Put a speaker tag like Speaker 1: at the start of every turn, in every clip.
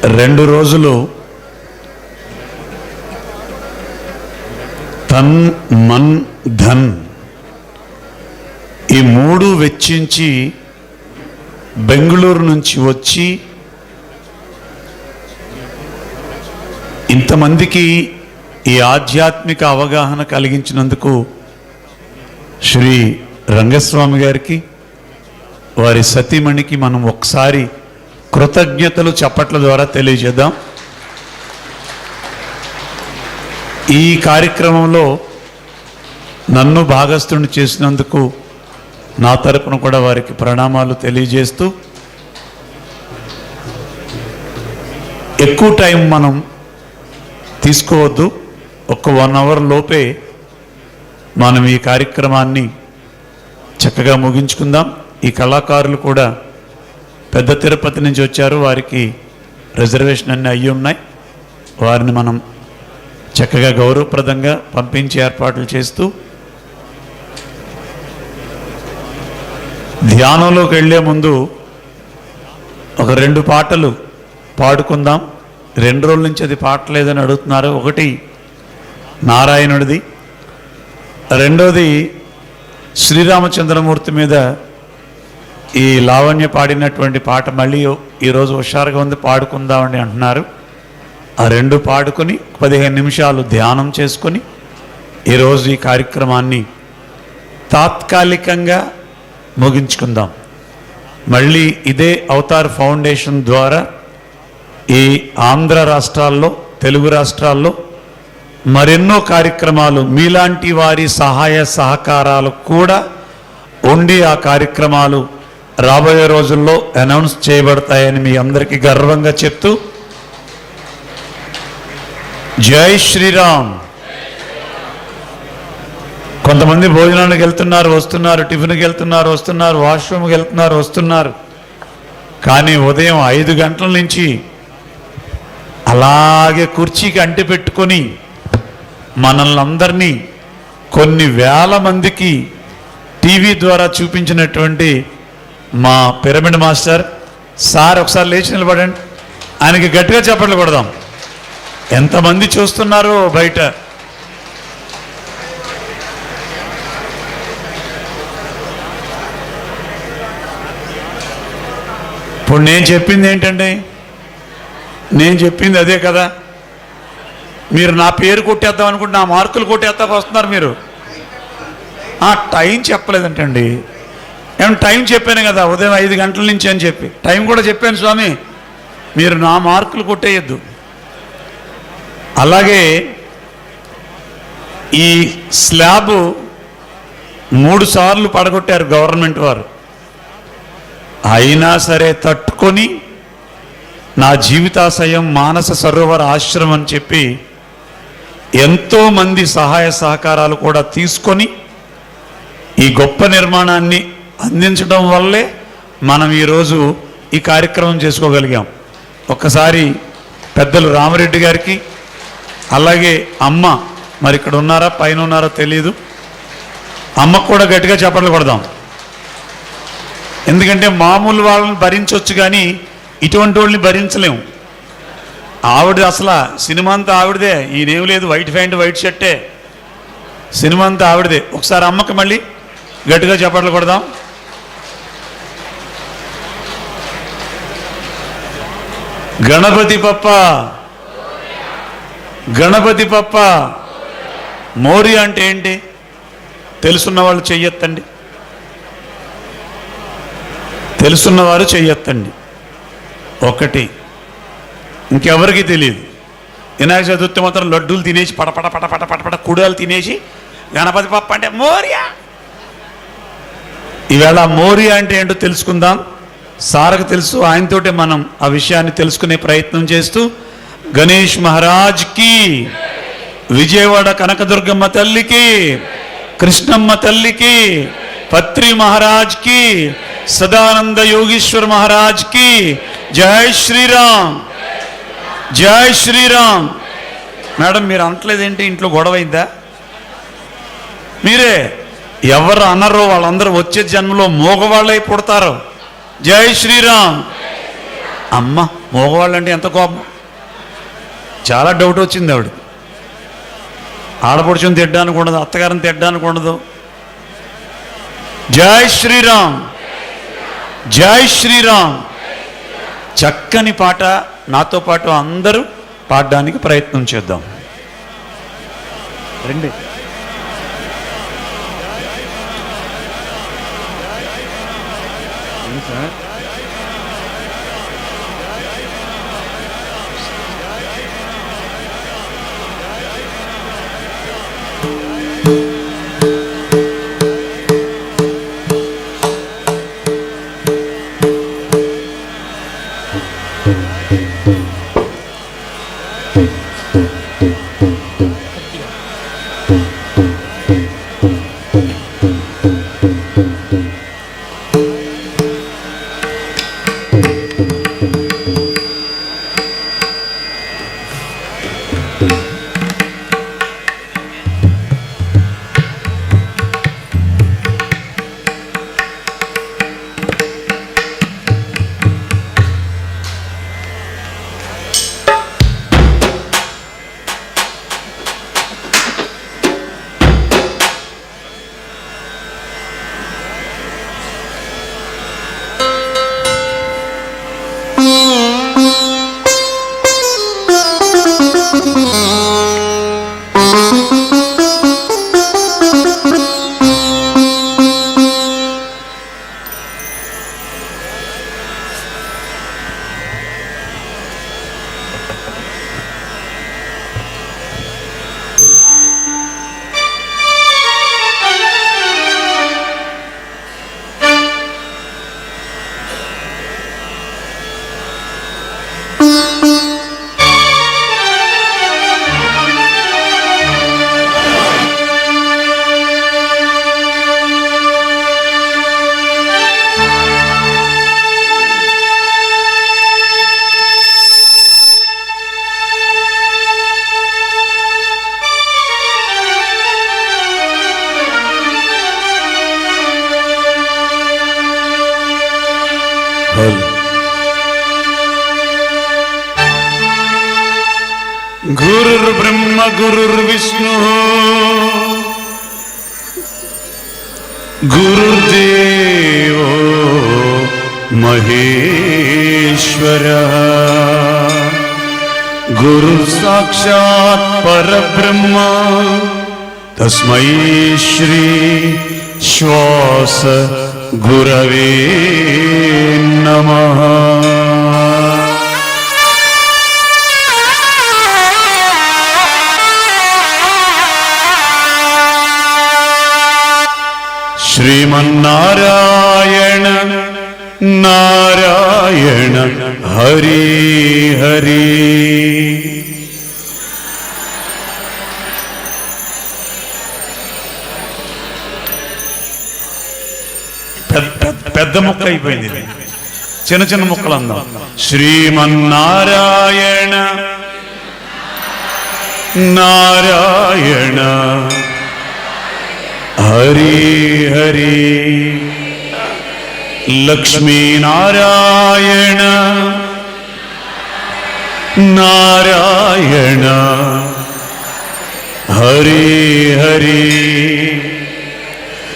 Speaker 1: 2 రోజులు తన్ మన్ ధన్ ఈ 3 వెచ్చించి బెంగళూరు నుంచి వచ్చి ఇంతమందికి ఈ ఆధ్యాత్మిక అవగాహన కలిగించినందుకు శ్రీ రంగస్వామి గారికి, వారి సతీమణికి మనం ఒకసారి కృతజ్ఞతలు చప్పట్ల ద్వారా తెలియజేద్దాం. ఈ కార్యక్రమంలో నన్ను భాగస్థుని చేసినందుకు నా తరపున కూడా వారికి ప్రణామాలు తెలియజేస్తూ, ఎక్కువ టైం మనం తీసుకోవద్దు, ఒక 1 అవర్ లోపే మనం ఈ కార్యక్రమాన్ని చక్కగా ముగించుకుందాం. ఈ కళాకారులు కూడా పెద్ద తిరుపతి నుంచి వచ్చారు, వారికి రిజర్వేషన్ అన్నీ అయ్యి ఉన్నాయి. వారిని మనం చక్కగా గౌరవప్రదంగా పంపించి ఏర్పాట్లు చేస్తూ ధ్యానంలోకి వెళ్ళే ముందు ఒక 2 పాటలు పాడుకుందాం. 2 రోజుల నుంచి అది పాటలేదని అడుగుతున్నారు. ఒకటి నారాయణుడిది, రెండోది శ్రీరామచంద్రమూర్తి మీద ఈ లావణ్య పాడినటువంటి పాట మళ్ళీ ఈరోజు హుషారుగా ఉంది, పాడుకుందామని అంటున్నారు. ఆ 2 పాడుకొని 15 నిమిషాలు ధ్యానం చేసుకొని ఈరోజు ఈ కార్యక్రమాన్ని తాత్కాలికంగా ముగించుకుందాం. మళ్ళీ ఇదే అవతార్ ఫౌండేషన్ ద్వారా ఈ ఆంధ్ర రాష్ట్రాల్లో, తెలుగు రాష్ట్రాల్లో మరెన్నో కార్యక్రమాలు మీలాంటి వారి సహాయ సహకారాలు కూడా ఉండి ఆ కార్యక్రమాలు రాబోయే రోజుల్లో అనౌన్స్ చేయబడతాయని మీ అందరికీ గర్వంగా చెప్తూ, జై శ్రీరామ్. కొంతమంది భోజనానికి వెళ్తున్నారు, వస్తున్నారు, టిఫిన్కి వెళ్తున్నారు, వస్తున్నారు, వాష్రూమ్కి వెళ్తున్నారు, వస్తున్నారు. కానీ ఉదయం 5 గంటల నుంచి అలాగే కుర్చీకి అంటి పెట్టుకొని మనల్ని అందరినీ కొన్ని వేల మందికి టీవీ ద్వారా చూపించినటువంటి మా పిరమిడ్ మాస్టర్ సార్, ఒకసారి లేచి నిలబడండి, ఆయనకి గట్టిగా చప్పట్లు కొడదాం. ఎంతమంది చూస్తున్నారో బయట. ఇప్పుడు నేను చెప్పింది ఏంటండి? నేను చెప్పింది అదే కదా. మీరు నా పేరు కొట్టేద్దాం అనుకుంటే నా మార్కులు కొట్టేద్దాం వస్తున్నారు మీరు. టైం చెప్పలేదంటండి. ఏమన్నా టైం చెప్పాను కదా, ఉదయం 5 గంటల నుంచి అని చెప్పి టైం కూడా చెప్పాను స్వామి, మీరు నా మార్కులు కొట్టేయద్దు. అలాగే ఈ స్లాబ్ 3 సార్లు పడగొట్టారు గవర్నమెంట్ వారు. అయినా సరే తట్టుకొని నా జీవితాశయం మానస సరోవర ఆశ్రమం అని చెప్పి ఎంతోమంది సహాయ సహకారాలు కూడా తీసుకొని ఈ గొప్ప నిర్మాణాన్ని అందించడం వల్లే మనం ఈరోజు ఈ కార్యక్రమం చేసుకోగలిగాం. ఒక్కసారి పెద్దలు రామరెడ్డి గారికి, అలాగే అమ్మ, మరి ఇక్కడ ఉన్నారా పైన ఉన్నారో తెలియదు, అమ్మకు కూడా గట్టిగా చప్పట్లు కొడదాం. ఎందుకంటే మామూలు వాళ్ళని భరించవచ్చు కానీ ఇటువంటి వాళ్ళని భరించలేము. ఆవిడ అసలు సినిమా అంతా ఆవిడదే, ఈయనేం లేదు, వైట్ ప్యాంట్ వైట్ షర్టే, సినిమా అంతా ఆవిడదే. ఒకసారి అమ్మకి మళ్ళీ గట్టిగా చప్పట్లు కొడదాం. గణపతి పప్ప, గణపతి పప్ప మోరి అంటే ఏంటి తెలుసున్న వాళ్ళు చెయ్యొత్తండి, తెలుసున్నవారు చెయ్యొత్తండి. ఒకటి, ఇంకెవరికి తెలియదు. వినాయక చతుర్థి మాత్రం లడ్డూలు తినేసి పటపట పటపట పటపట కుడాలు తినేసి గణపతి పప్ప అంటే మోరియా. ఈవేళ మోరియా అంటే ఏంటో తెలుసుకుందాం. సార్కు తెలుసు, ఆయనతోటే మనం ఆ విషయాన్ని తెలుసుకునే ప్రయత్నం చేస్తూ, గణేష్ మహారాజ్కి, విజయవాడ కనకదుర్గమ్మ తల్లికి, కృష్ణమ్మ తల్లికి, పత్రి మహారాజ్కి, సదానంద యోగీశ్వర్ మహారాజ్కి జై శ్రీరామ్, జై శ్రీరామ్. మేడం మీరు అనట్లేదేంటి? ఇంట్లో గొడవైందా? మీరే ఎవరు అనరో వాళ్ళందరూ వచ్చే జన్మలో మోగవాళ్ళై పుడతారు. జై శ్రీరామ్. అమ్మ మగవాళ్ళు అంటే ఎంత కోపం. చాలా డౌట్ వచ్చింది ఆవిడ. ఆడపడుచుని తిట్టడానికి ఉండదు, అత్తగారిని తిట్టడానికి ఉండదు. జై శ్రీరామ్, జై శ్రీరామ్. చక్కని పాట నాతో పాటు అందరూ పాడడానికి ప్రయత్నం చేద్దాం. రండి. సార్ గురుర్బ్రహ్మ గురుర్విష్ణు గురుర్దేవో మహేశ్వర గురుర్ సాక్షాత్ పరబ్రహ్మ తస్మై శ్రీ శ్వాస గురవే నమః. శ్రీమన్నారాయణ నారాయణ హరి హరి. పెద్ద ముక్క అయిపోయింది, చిన్న చిన్న ముక్కలు అందాం. శ్రీమన్నారాయణ నారాయణ హరి హరి. లక్ష్మీనారాయణ నారాయణ హరి హరి.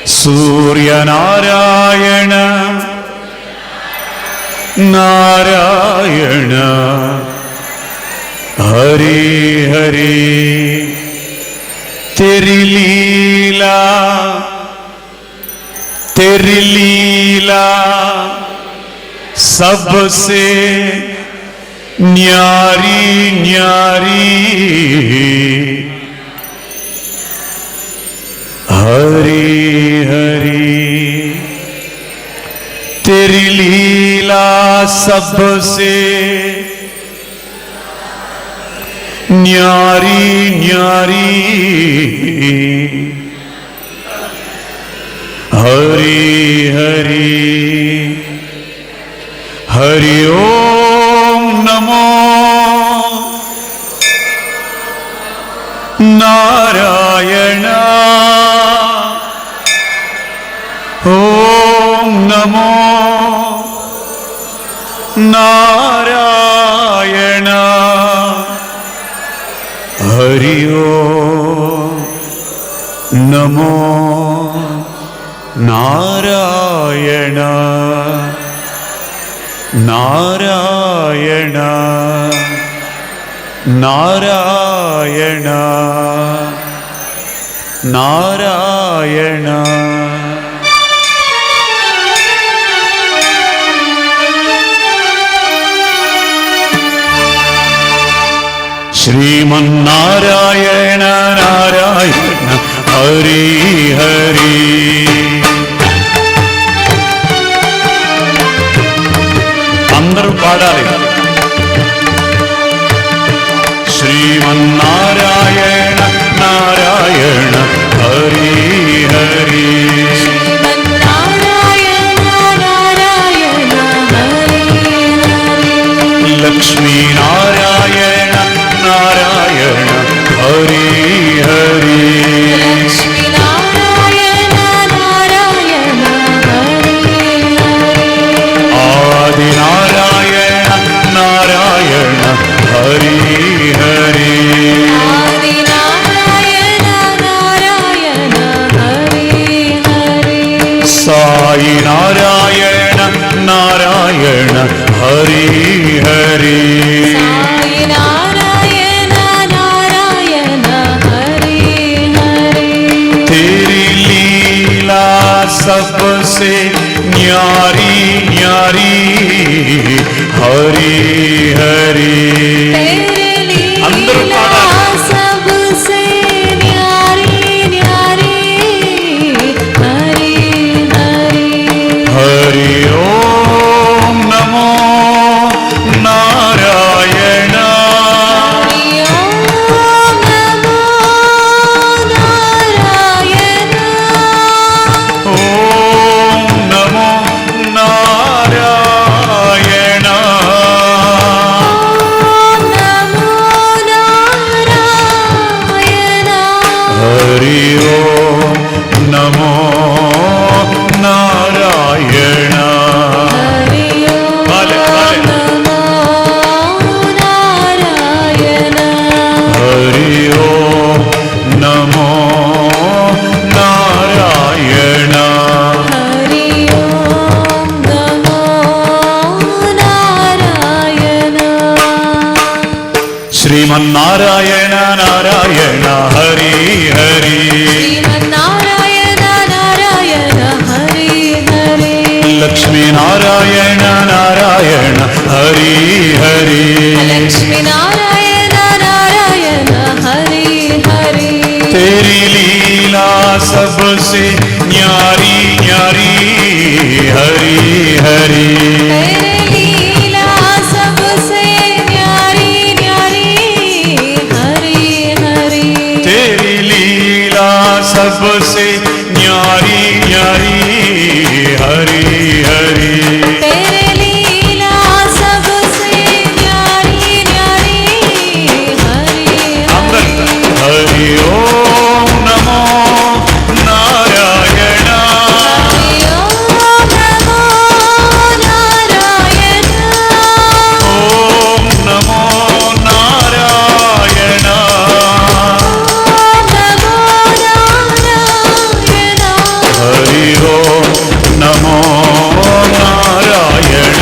Speaker 1: సూర్యనారాయణ నారాయణ హరి హరి. तेरी लीला सबसे न्यारी न्यारी हरि हरि. तेरी लीला सबसे न्यारी न्यारी हरि हरि. हरि ओम नमो नारायण. ओम नमो नारायण. నమో నారాయణ నారాయణ నారాయణ నారాయణ. శ్రీమన్నారాయణ నారాయణ హరి హరి. అందరూ పాడాలి. శ్రీమన్నారాయణ నారాయణ హరి హరి. లక్ష్మీనారాయణ నారాయణ హరి హరి. ఆదినారాయణ నారాయణ హరి హరి. సాయి నారాయణ నారాయణ హరి హరి. तेरी लीला सबसे न्यारी न्यारी हरि हरि. అందరూ పాడాలి.
Speaker 2: सबसे न्यारी न्यारी हरि हरि.
Speaker 1: हरि ओम नमो नारायण. ओम नमो नारायण. हरि ओम नमो नारायण. भले भले. हरि ओम नमो नारायण. श्रीमन्नारायण नारायण हरि हरि. लक्ष्मीनारायण नारायण हरि हरि. तेरी लीला सबसे न्यारी न्यारी हरि हरि. तेरी लीला सबसे न्यारी न्यारी हरि हरि. हरि ओम नमो नारायण. ओम नमो नारायण. हरि ओम नमो नारायण.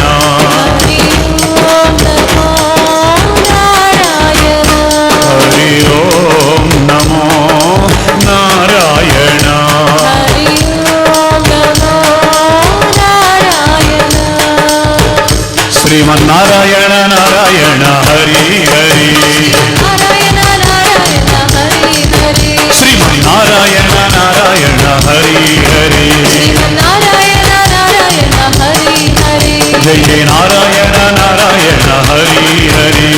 Speaker 1: हरि ओम नमो नारायण. श्रीमन्नारायण नारायण हरि हरि. श्रीमन्नारायण नारायण हरि हरि. जय जय नारायण नारायण हरि हरि.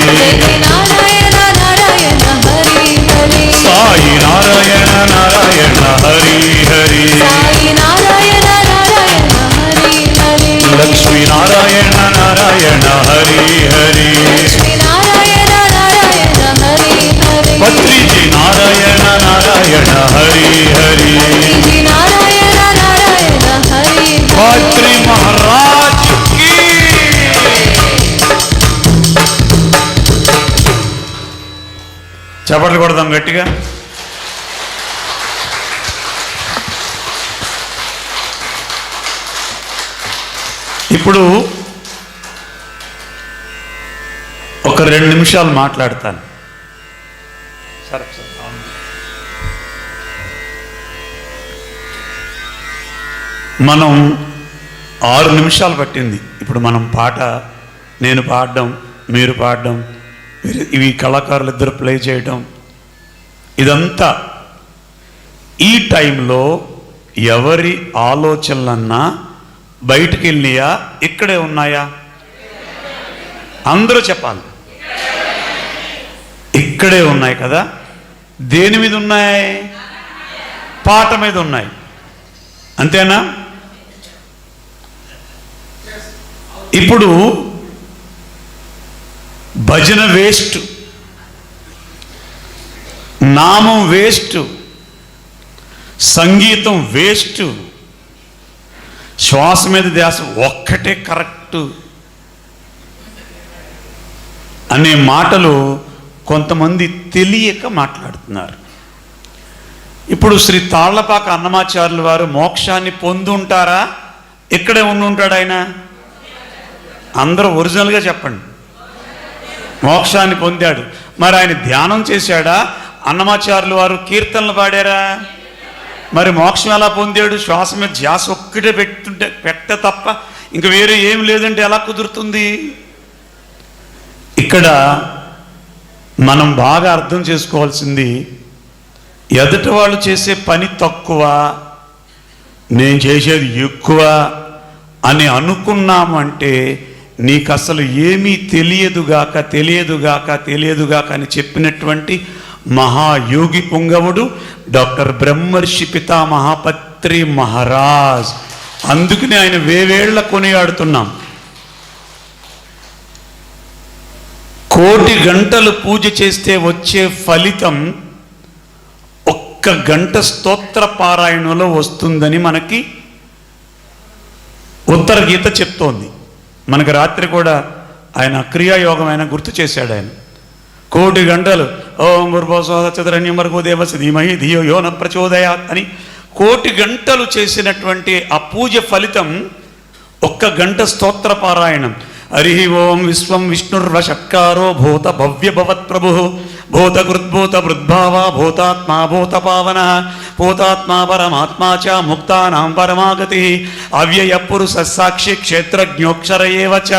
Speaker 1: साई नारायण नारायण हरि हरि. लक्ष्मी नारायण नारायण हरि हरि. पत्री जी नारायण नारायण हरि हरि. पत्री महाराज की. చప్పట్లు కొడదాం గట్టిగా. ఇప్పుడు ఒక 2 నిమిషాలు మాట్లాడతాను. సరే మనం 6 నిమిషాలు పట్టింది. ఇప్పుడు మనం పాట, నేను పాడడం, మీరు పాడడం, ఇవి కళాకారులు ఇద్దరు ప్లే చేయడం, ఇదంతా ఈ టైంలో ఎవరి ఆలోచనలన్నా బయటికి వెళ్ళినాయా, ఇక్కడే ఉన్నాయా? అందరూ చెప్పాలి. ఇక్కడే ఉన్నాయి కదా. దేని మీద ఉన్నాయి? పాట మీద ఉన్నాయి. అంతేనా? ఇప్పుడు భజన వేస్ట్, నామం వేస్ట్, సంగీతం వేస్ట్, శ్వాస మీద ధ్యాస ఒక్కటే కరెక్ట్ అనే మాటలు కొంతమంది తెలియక మాట్లాడుతున్నారు. ఇప్పుడు శ్రీ తాళ్లపాక అన్నమాచార్యుల వారు మోక్షాన్ని పొంది ఉంటారా, ఇక్కడే ఉంటాడు ఆయన? అందరూ ఒరిజినల్గా చెప్పండి. మోక్షాన్ని పొందాడు. మరి ఆయన ధ్యానం చేశాడా? అన్నమాచార్యుల వారు కీర్తనలు పాడారా? మరి మోక్షం ఎలా పొందాడు? శ్వాస మీద ధ్యాస ఒక్కటే పెట్ట తప్ప ఇంక వేరే ఏం లేదంటే ఎలా కుదురుతుంది? ఇక్కడ మనం బాగా అర్థం చేసుకోవాల్సింది, ఎదుటి వాళ్ళు చేసే పని తక్కువ, నేను చేసేది ఎక్కువ అని అనుకున్నామంటే నీకు అసలు ఏమీ తెలియదుగాక అని చెప్పినటువంటి మహాయోగి పుంగవుడు డాక్టర్ బ్రహ్మర్షి పితామహాపత్రి మహారాజ్. అందుకని ఆయన వేవేళ్ల కొనియాడుతున్నాం. 1,000,000 గంటలు పూజ చేస్తే వచ్చే ఫలితం 1 గంట స్తోత్ర పారాయణంలో వస్తుందని మనకి ఉత్తర గీత చెప్తోంది. మనకి రాత్రి కూడా ఆయన క్రియాయోగం ఆయన గుర్తు చేశాడు. ఆయన 1,000,000 గంటలు ఓం భూర్భువస్సువః భర్గో దేవస్య ధీమహి ధియో యో న ప్రచోదయాత్ అని 1,000,000 గంటలు చేసినటువంటి ఆ పూజ ఫలితం 1 గంట స్తోత్ర పారాయణం. హరి ఓం విశ్వం విష్ణుర్వశక్కారో భూత భవ్య భవత్ ప్రభు భూతకృద్భూత వృద్భావ భూతాత్మా భూతపావన భూతాత్మా పరమాత్మా చ ముక్తానాం పరమాగతి అవ్యయ పురుష సాక్షి క్షేత్రజ్ఞోక్షర ఏవ చ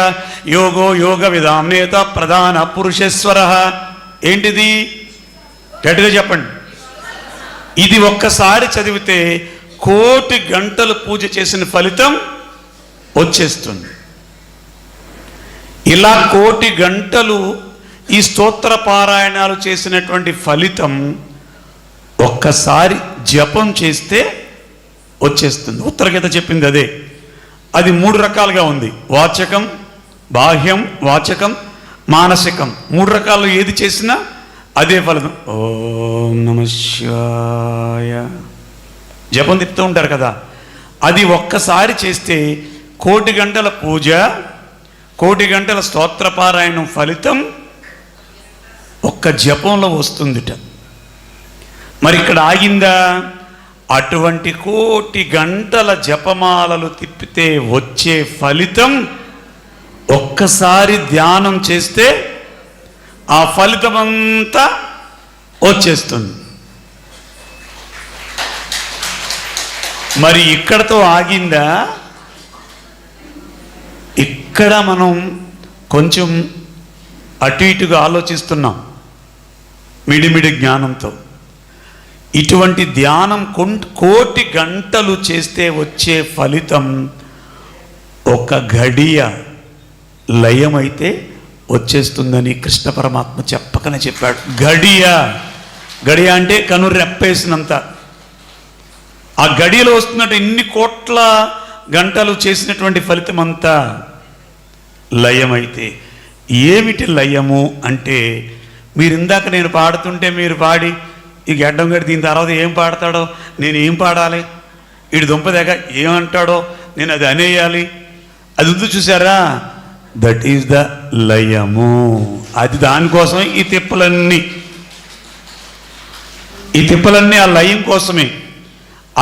Speaker 1: యోగో యోగ విదాం నేత ప్రధాన పురుషేశ్వర. ఏంటిది? గట్టిగా చెప్పండి. ఇది ఒక్కసారి చదివితే 1,000,000 గంటలు పూజ చేసిన ఫలితం వచ్చేస్తుంది. ఇలా 1,000,000 గంటలు ఈ స్తోత్ర పారాయణాలు చేసినటువంటి ఫలితం ఒక్కసారి జపం చేస్తే వచ్చేస్తుంది. ఉత్తరగీత చెప్పింది అదే. అది 3 రకాలుగా ఉంది. వాచకం, బాహ్యం, వాచకం, మానసికం. 3 రకాలు ఏది చేసినా అదే ఫలితం. ఓం నమః శివాయ జపం తిప్పుతూ ఉంటారు కదా, అది ఒక్కసారి చేస్తే 1,000,000 గంటల పూజ, 1,000,000 గంటల స్తోత్రపారాయణం ఫలితం 1 జపంలో వస్తుందిట. మరి ఇక్కడ ఆగిందా? అటువంటి 1,000,000 గంటల జపమాలలు తిప్పితే వచ్చే ఫలితం ఒక్కసారి ధ్యానం చేస్తే ఆ ఫలితం అంతా వచ్చేస్తుంది. మరి ఇక్కడతో ఆగిందా? ఇక్కడ మనం కొంచెం అటు ఇటుగా ఆలోచిస్తున్నాం మిడిమిడి జ్ఞానంతో. ఇటువంటి ధ్యానం 1,000,000 గంటలు చేస్తే వచ్చే ఫలితం 1 గడియ లయమైతే వచ్చేస్తుందని కృష్ణ పరమాత్మ చెప్పకనే చెప్పాడు. గడియ అంటే కను రెప్పేసినంత. ఆ గడియలో వస్తున్నట్టు ఇన్ని 1,000,000 గంటలు చేసినటువంటి ఫలితం అంతా లయమైతే. ఏమిటి లయము అంటే, మీరు ఇందాక నేను పాడుతుంటే మీరు పాడి ఈ గడ్డం గడి దీని తర్వాత ఏం పాడతాడో నేను ఏం పాడాలి, వీడి దుంప దగ్గర ఏమంటాడో నేను అది అనేయాలి, అది ఉంది చూసారా? దట్ ఈస్ ద లయము. అది దానికోసమే ఈ తిప్పలన్నీ ఆ లయం కోసమే.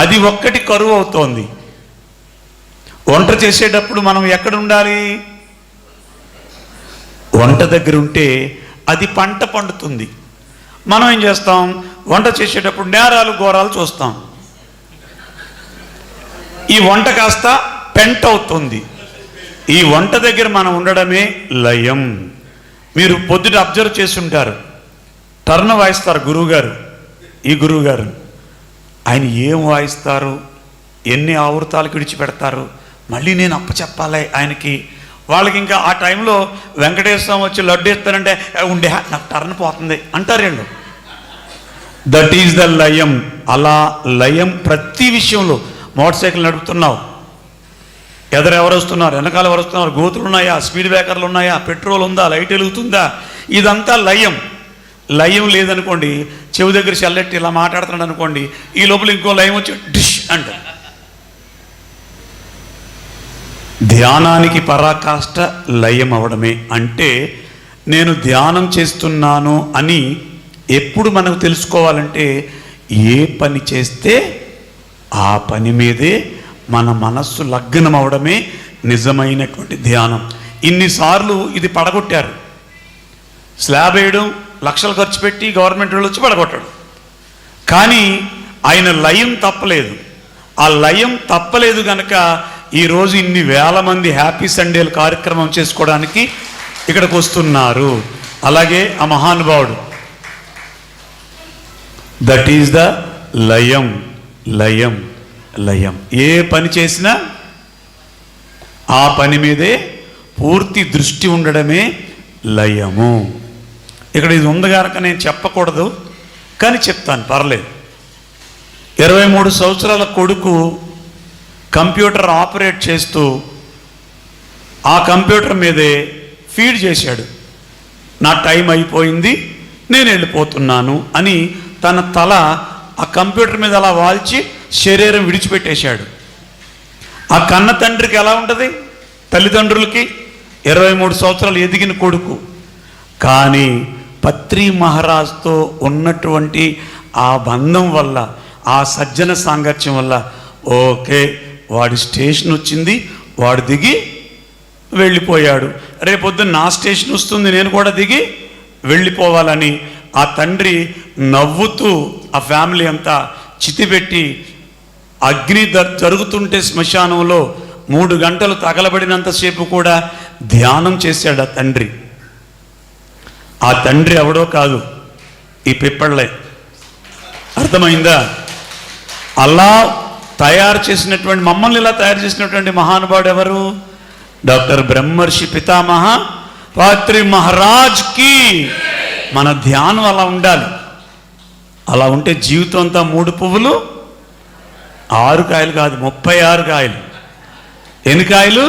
Speaker 1: అది ఒక్కటి కరువు అవుతోంది. వంట చేసేటప్పుడు మనం ఎక్కడ ఉండాలి? వంట దగ్గర ఉంటే అది పంట పండుతుంది. మనం ఏం చేస్తాం? వంట చేసేటప్పుడు నేరాలు ఘోరాలు చూస్తాం. ఈ వంట కాస్త పెంట అవుతుంది. ఈ వంట దగ్గర మనం ఉండడమే లయం. మీరు పొద్దుట అబ్జర్వ్ చేసి ఉంటారు, టర్న్ వాయిస్తారు గురువుగారు. ఈ గురువుగారు ఆయన ఏం వాయిస్తారు, ఎన్ని ఆవృతాలకు విడిచిపెడతారు, మళ్ళీ నేను అప్పచెప్పాలి ఆయనకి. వాళ్ళకి ఇంకా ఆ టైంలో వెంకటేశ్వరం వచ్చి లడ్డు ఇస్తారంటే ఉండే నాకు టర్న్ పోతుంది అంటారు వీళ్ళు. దట్ ఈజ్ ద లయం. అలా లయం ప్రతి విషయంలో. మోటార్ సైకిల్ నడుపుతున్నావు, ఎవరు వస్తున్నారు, వెనకాల ఎవరు వస్తున్నారు, గోతులు ఉన్నాయా, స్పీడ్ బ్రేకర్లు ఉన్నాయా, పెట్రోల్ ఉందా, లైట్ వెలుగుతుందా, ఇదంతా లయం. లయం లేదనుకోండి, చెవి దగ్గర చల్లెట్టి ఇలా మాట్లాడుతున్నాడు అనుకోండి, ఈ లోపల ఇంకో లయం వచ్చి డిష్ అంట. ధ్యానానికి పరాకాష్ట లయం అవడమే. అంటే నేను ధ్యానం చేస్తున్నాను అని ఎప్పుడు మనకు తెలుసుకోవాలంటే, ఏ పని చేస్తే ఆ పని మీదే మన మనస్సు లగ్నం అవడమే నిజమైనటువంటి ధ్యానం. ఇన్నిసార్లు ఇది పడగొట్టారు. స్లాబ్ వేయడం, లక్షలు ఖర్చు పెట్టి గవర్నమెంట్ వాళ్ళు వచ్చి పడగొట్టాడు. కానీ ఆయన లయం తప్పలేదు. ఆ లయం తప్పలేదు కనుక ఈరోజు ఇన్ని వేల మంది హ్యాపీ సండేలు కార్యక్రమం చేసుకోవడానికి ఇక్కడికి వస్తున్నారు. అలాగే ఆ మహానుభావుడు, దట్ ఈజ్ ద లయం. లయం లయం. ఏ పని చేసినా ఆ పని మీదే పూర్తి దృష్టి ఉండడమే లయము. ఇక్కడ ఇది ఉంది కనుక నేను చెప్పకూడదు, కానీ చెప్తాను, పర్లేదు. 23 సంవత్సరాల కొడుకు కంప్యూటర్ ఆపరేట్ చేస్తూ ఆ కంప్యూటర్ మీదే ఫీడ్ చేశాడు, నా టైం అయిపోయింది నేను వెళ్ళిపోతున్నాను అని. తన తల ఆ కంప్యూటర్ మీద అలా వాల్చి శరీరం విడిచిపెట్టేశాడు. ఆ కన్న తండ్రికి ఎలా ఉంటుంది? తల్లిదండ్రులకి 23 సంవత్సరాలు ఎదిగిన కొడుకు. కానీ పత్రి మహారాజ్తో ఉన్నటువంటి ఆ బంధం వల్ల, ఆ సజ్జన సాంగత్యం వల్ల, ఓకే వాడి స్టేషన్ వచ్చింది, వాడు దిగి వెళ్ళిపోయాడు. రేపొద్దున నా స్టేషన్ వస్తుంది, నేను కూడా దిగి వెళ్ళిపోవాలని ఆ తండ్రి నవ్వుతూ ఆ ఫ్యామిలీ అంతా చితిపెట్టి అగ్ని జరుగుతుంటే శ్మశానంలో 3 గంటలు తగలబడినంతసేపు కూడా ధ్యానం చేశాడు ఆ తండ్రి. ఆ తండ్రి ఎవడో కాదు, ఈ పిప్పళ్ళే. అర్థమైందా? అలా తయారు చేసినటువంటి, మమ్మల్ని ఇలా తయారు చేసినటువంటి మహానుభావుడు ఎవరు? డాక్టర్ బ్రహ్మర్షి పితామహ పత్రి మహారాజ్కి. మన ధ్యానం అలా ఉండాలి. అలా ఉంటే జీవితం అంతా 3 పువ్వులు 6 కాయలు కాదు, 36 కాయలు. ఎన్ని కాయలు?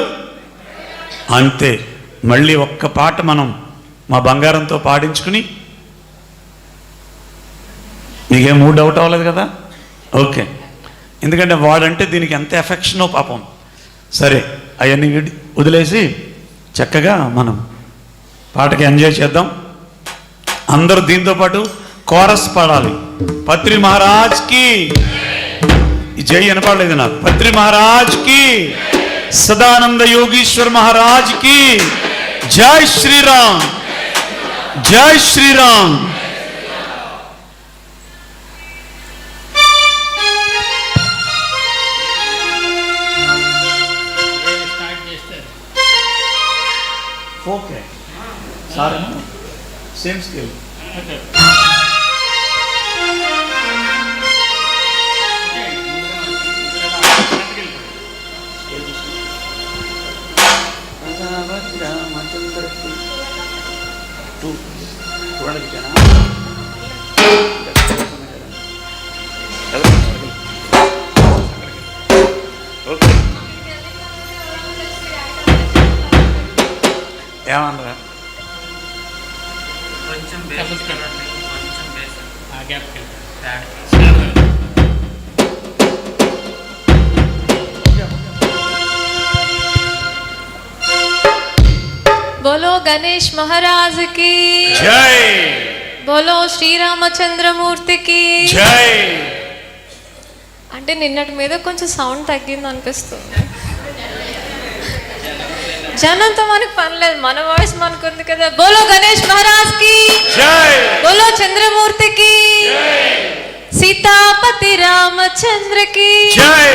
Speaker 1: అంతే. మళ్ళీ ఒక్క పాట మనం మా బంగారంతో పాడించుకుని, మీకేం మూడ్ అవుట్ అవ్వలేదు కదా? ఓకే. ఎందుకంటే వాడంటే దీనికి ఎంత ఎఫెక్షనో పాపం. సరే, అవన్నీ వదిలేసి చక్కగా మనం పాటకి ఎంజాయ్ చేద్దాం. అందరూ దీంతో పాటు కోరస్ పాడాలి. పత్రి మహారాజ్కి జై వినపడలేదు నాకు. పత్రి మహారాజ్కి, సదానంద యోగీశ్వర్ మహారాజ్కి జై శ్రీరామ్, జై Shriram. Okay sir, same scale. ఏమన్నా
Speaker 3: కొంచెం
Speaker 2: बोलो गणेश महाराज की
Speaker 1: జై,
Speaker 2: बोलो श्री రామచంద్రమూర్తి की
Speaker 1: జై.
Speaker 2: అంటే నిన్నటి మీద కొంచెం సౌండ్ తగ్గింది అనిపిస్తుంది. జనంతో మనకు పని లేదు, మన వాయిస్ మనకు ఉంది కదా. బోలో గణేష్ మహారాజ్ కి
Speaker 1: జై,
Speaker 2: బోలో చంద్రమూర్తికి, సీతాపతి రామచంద్రకి
Speaker 1: జై,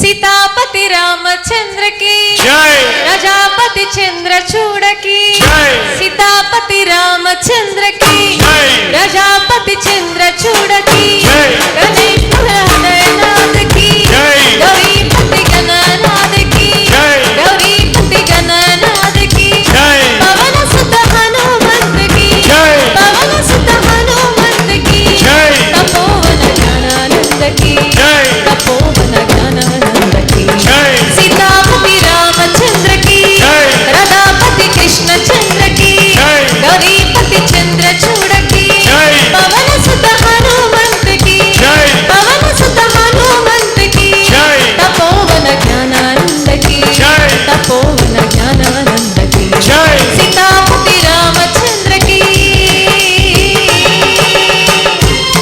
Speaker 2: సీతాపతి రామచంద్రకి
Speaker 1: జై,
Speaker 2: ప్రజాపతి చంద్రచూడకి,
Speaker 1: జై,
Speaker 2: సీతాపతి రామచంద్రకి,
Speaker 1: జై,
Speaker 2: ప్రజాపతి చంద్రచూడకి,
Speaker 1: జై,
Speaker 2: గణేష్ మహారాజ్కి,
Speaker 1: జై,
Speaker 2: గౌరీపతి గణనాథకి,
Speaker 1: జై,
Speaker 2: గౌరీపతి గణనాథకి,
Speaker 1: జై,
Speaker 2: పవన సుత హనుమంతుకి,
Speaker 1: జై,
Speaker 2: పవన సుత హనుమంతుకి,
Speaker 1: జై,
Speaker 2: తపోవన జ్ఞానానందకి,
Speaker 1: జై,
Speaker 2: తపోవన జ్ఞానానందకి,
Speaker 1: జై,
Speaker 2: సీతాపతి రామచంద్రకి,
Speaker 1: జై,
Speaker 2: రథాపతి కృష్ణచంద్రకి,
Speaker 1: జై,
Speaker 2: గౌరీపతి చంద్రచూడకి,
Speaker 1: జై,
Speaker 2: పవన సుత హనుమంతుకి,
Speaker 1: జై,
Speaker 2: పవన సుత హనుమంతుకి,
Speaker 1: జై,
Speaker 2: తపోవన జ్ఞానానందకి,
Speaker 1: జై,
Speaker 2: తపోవన జ్ఞానానందకి,
Speaker 1: జై.
Speaker 2: సీతాపతి రామచంద్రకి.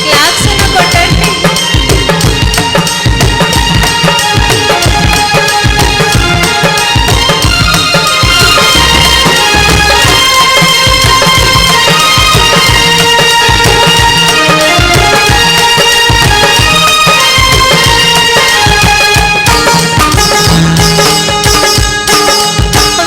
Speaker 2: క్లాప్స్ అన్న కొట్టండి.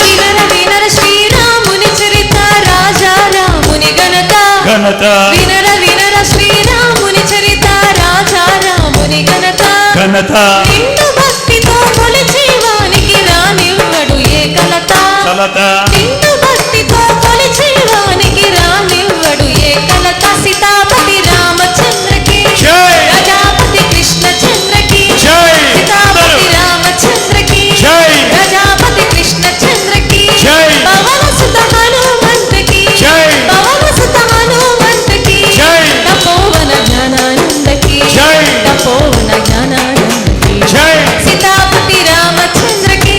Speaker 2: వినర వినర శ్రీరాముని చరిత, రాజా రాముని ఘనత.
Speaker 1: ఘనత,
Speaker 2: వినర వినర శ్రీరాముని చరిత, రాజా రాముని ఘనత.
Speaker 1: ఘనత,
Speaker 2: నిండు భక్తితో కొలిచేవానికి రానివ్వడు ఏ కలత.
Speaker 1: కలత,
Speaker 2: నిండు భక్తితో కొలిచేవానికి రానివ్వడు ఏ కలత. సీతాపతి రామచంద్రకి,
Speaker 1: జై,
Speaker 2: ప్రజాపతి కృష్ణచంద్రకి,
Speaker 1: జై,
Speaker 2: సీతాపతి రామచంద్రకి,
Speaker 1: జై,
Speaker 2: ప్రజాపతి కృష్ణచంద్రకి,
Speaker 1: జై,
Speaker 2: పవన సుత హనుమంతుకి,
Speaker 1: జై,
Speaker 2: పవన సుత హనుమంతుకి,
Speaker 1: జై,
Speaker 2: తపోవన జ్ఞానానందకి,
Speaker 1: జై,
Speaker 2: తపోవన జ్ఞానానందకి,
Speaker 1: జై.
Speaker 2: సీతాపతి రామచంద్రకి.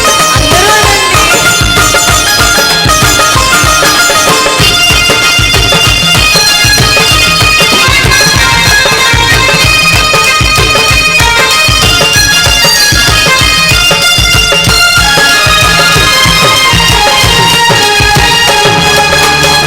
Speaker 2: అందరూ అనండి.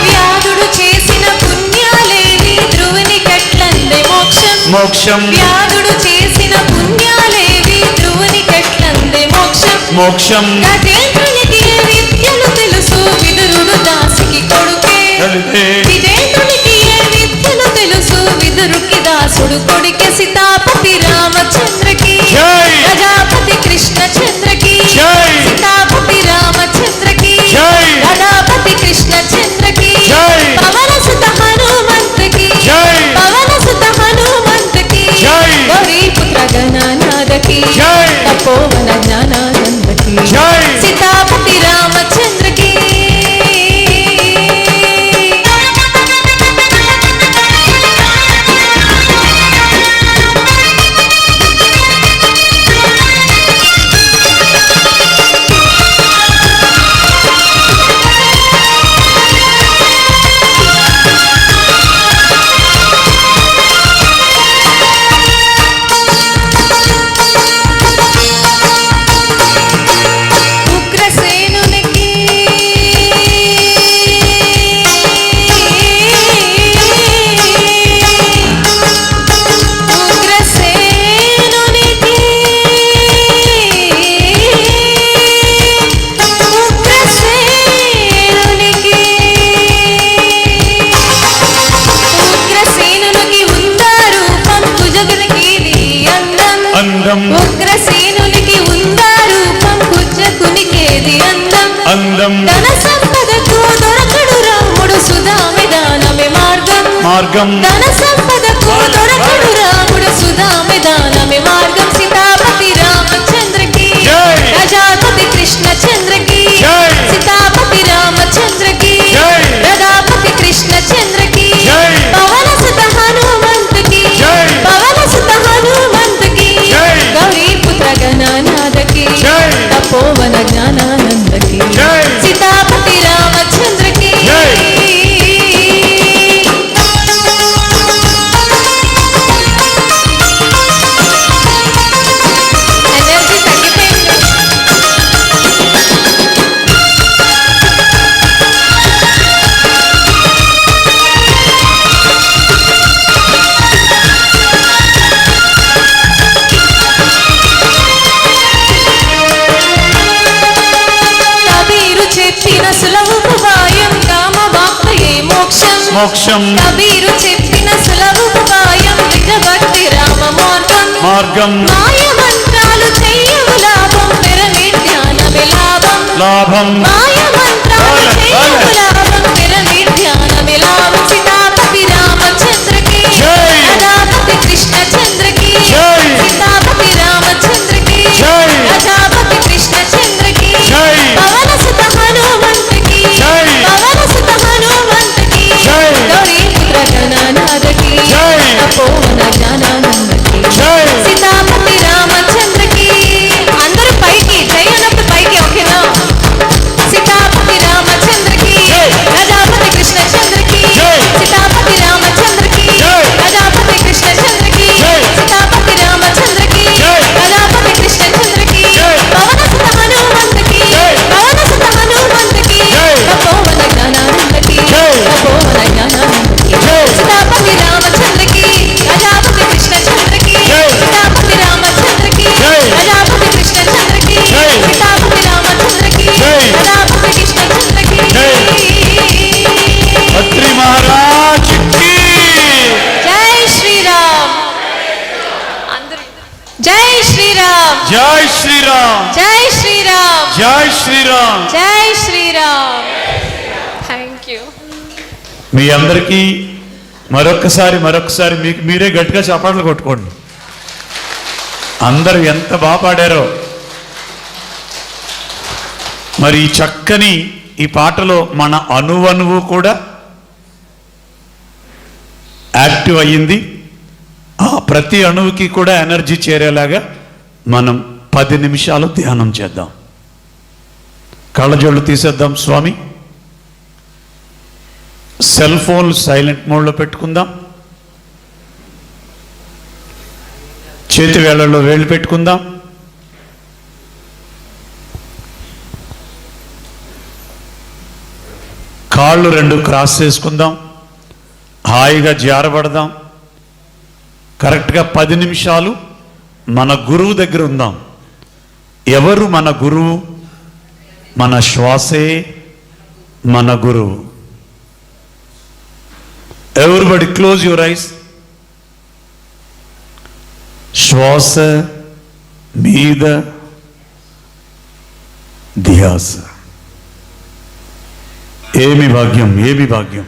Speaker 2: వ్యాధుడు చేసిన పుణ్యాలేవి ధ్రువుని కట్లందే మోక్షం.
Speaker 1: మోక్షం,
Speaker 2: వ్యాధుడు చేసిన పుణ్యాలేవి ధ్రువుని కట్లందే మోక్షం.
Speaker 1: మోక్షం,
Speaker 2: గజేంద్రునికి ఏ విద్యలు తెలుసు, విదురుడు దాసికి కొడుకే.
Speaker 1: కలితే,
Speaker 2: విజేంద్రునికి ఏ విద్యలు తెలుసు, విదురుకి దాసుడు కొడుకే. సీతాపతి రామచంద్రకి,
Speaker 1: జై,
Speaker 2: ప్రజాపతి కృష్ణచంద్రకి,
Speaker 1: జై,
Speaker 2: సీతాపతి రామచంద్రకి,
Speaker 1: జై,
Speaker 2: ప్రజాపతి కృష్ణచంద్రకి,
Speaker 1: జై,
Speaker 2: పవన సుత హనుమంతుకి,
Speaker 1: జై,
Speaker 2: పవన సుత హనుమంతుకి,
Speaker 1: జై,
Speaker 2: గౌరీపుత్ర గణనాథకి,
Speaker 1: జై,
Speaker 2: తపోవన జ్ఞానానందకి,
Speaker 1: జై.
Speaker 2: సీతాపతి రామచంద్రకి. ఉగ్రసేనునికి, ఉగ్రసేనునికి, ఉగ్రసేనునికి, ఉగ్రసేనునికి ఉందా రూపం, భుజగునికి ఇది అందం.
Speaker 1: అందం,
Speaker 2: ఉగ్రసేనునికి ఉందా రూపం, భుజగునికేది అందం.
Speaker 1: అందం,
Speaker 2: ధన సంపదకు దొరకడు రాముడు, సుధామె దానమే మార్గం.
Speaker 1: మార్గం,
Speaker 2: ధన సంపదకు దొరకడు రాముడు, సుధామె దానమే మార్గం. సీతాపతి రామచంద్రకి,
Speaker 1: జై,
Speaker 2: ప్రజాపతి కృష్ణచంద్రకి,
Speaker 1: జై,
Speaker 2: సీతాపతి రామచంద్రకి,
Speaker 1: జై,
Speaker 2: ప్రజాపతి కృష్ణచంద్రకి,
Speaker 1: జై,
Speaker 2: పవన సుత హనుమంతుకి,
Speaker 1: జై,
Speaker 2: పవన సుత హనుమంతుకి,
Speaker 1: జై,
Speaker 2: గౌరీపుత్ర గణనాథకి,
Speaker 1: జై,
Speaker 2: తపోవన జ్ఞానానందకి,
Speaker 1: జై.
Speaker 2: సీతాపతి రామచంద్రకి.
Speaker 1: జై. మోక్షం.
Speaker 2: కబీరు చెప్పిన సులభోపాయం నిజ భక్తి రామ
Speaker 1: మార్గం.
Speaker 2: మాయ మంత్రాలు చెయ్యవు లాభం పిరమిడ్ ధ్యానమే లాభం. మాయ మంత్రాలు చెయ్యవు లాభం పిరమిడ్ ధ్యానమే లాభం. సీతాపతి రామచంద్రకి ప్రజాపతి కృష్ణచంద్రకి సీతాపతి రామచంద్రకి ప్రజాపతి కృష్ణచంద్రకి పవన సుత హనుమంతకి పవన సుత హనుమంతకి గౌరీ పుత్ర గణనాథకి తపోవన జ్ఞానానందకి సీతాపతి రామచంద్రకి. అందరూ పైకి జై అన్నప్పుడు పైకి ఓకేనా? సీతాపతి రామచంద్రకి ప్రజాపతి కృష్ణచంద్రకి సీతాపతి రామచంద్రకి ప్రజాపతి కృష్ణచంద్రకి సీతాపతి రామచంద్రకి ప్రజాపతి కృష్ణచంద్రకి పవన సుత హనుమంతకి పవన సుత హనుమంతకి తపోవన జ్ఞానానందకి తపోవన జ్ఞానానందకి సీతాపతి రామచంద్రకి ప్రజాపతి కృష్ణచంద్రకి సీతాపతి రామచంద్రకి ప్రజాపతి కృష్ణచంద్రకి సీతాపతి రామచంద్రకి ప్రజాపతి కృష్ణచంద్రకి.
Speaker 1: అత్రి మహారాజ్ కి
Speaker 2: జై శ్రీరామ్. అందరూ జై శ్రీరామ్.
Speaker 1: జై శ్రీరామ్.
Speaker 2: జై శ్రీరామ్.
Speaker 1: జై శ్రీరామ్.
Speaker 2: జై శ్రీరామ్. Thank you.
Speaker 1: మీ అందరికీ మరొకసారి మీకు మీరే గట్టిగా చప్పట్లు కొట్టుకోండి. అందరూ ఎంత బాగా పాడారో. మరి ఈ చక్కని ఈ పాటలో మన అణువణువు కూడా యాక్టివ్ అయ్యింది. ఆ ప్రతి అణువుకి కూడా ఎనర్జీ చేరేలాగా మనం 10 నిమిషాలు ధ్యానం చేద్దాం. కళ్ళజోళ్ళు తీసేద్దాం స్వామి. సెల్ ఫోన్లు సైలెంట్ మోడ్లో పెట్టుకుందాం. చేతి వేళ్లలో వేళ్ళు పెట్టుకుందాం. కాళ్ళు 2 క్రాస్ చేసుకుందాం. హాయిగా జారబడదాం. కరెక్ట్గా 10 నిమిషాలు మన గురువు దగ్గర ఉందాం. ఎవరు మన గురువు? మన శ్వాసే మన గురువు. Everybody close your eyes. శ్వాస మీద ధ్యాస. ఏమి భాగ్యం, ఏమి భాగ్యం.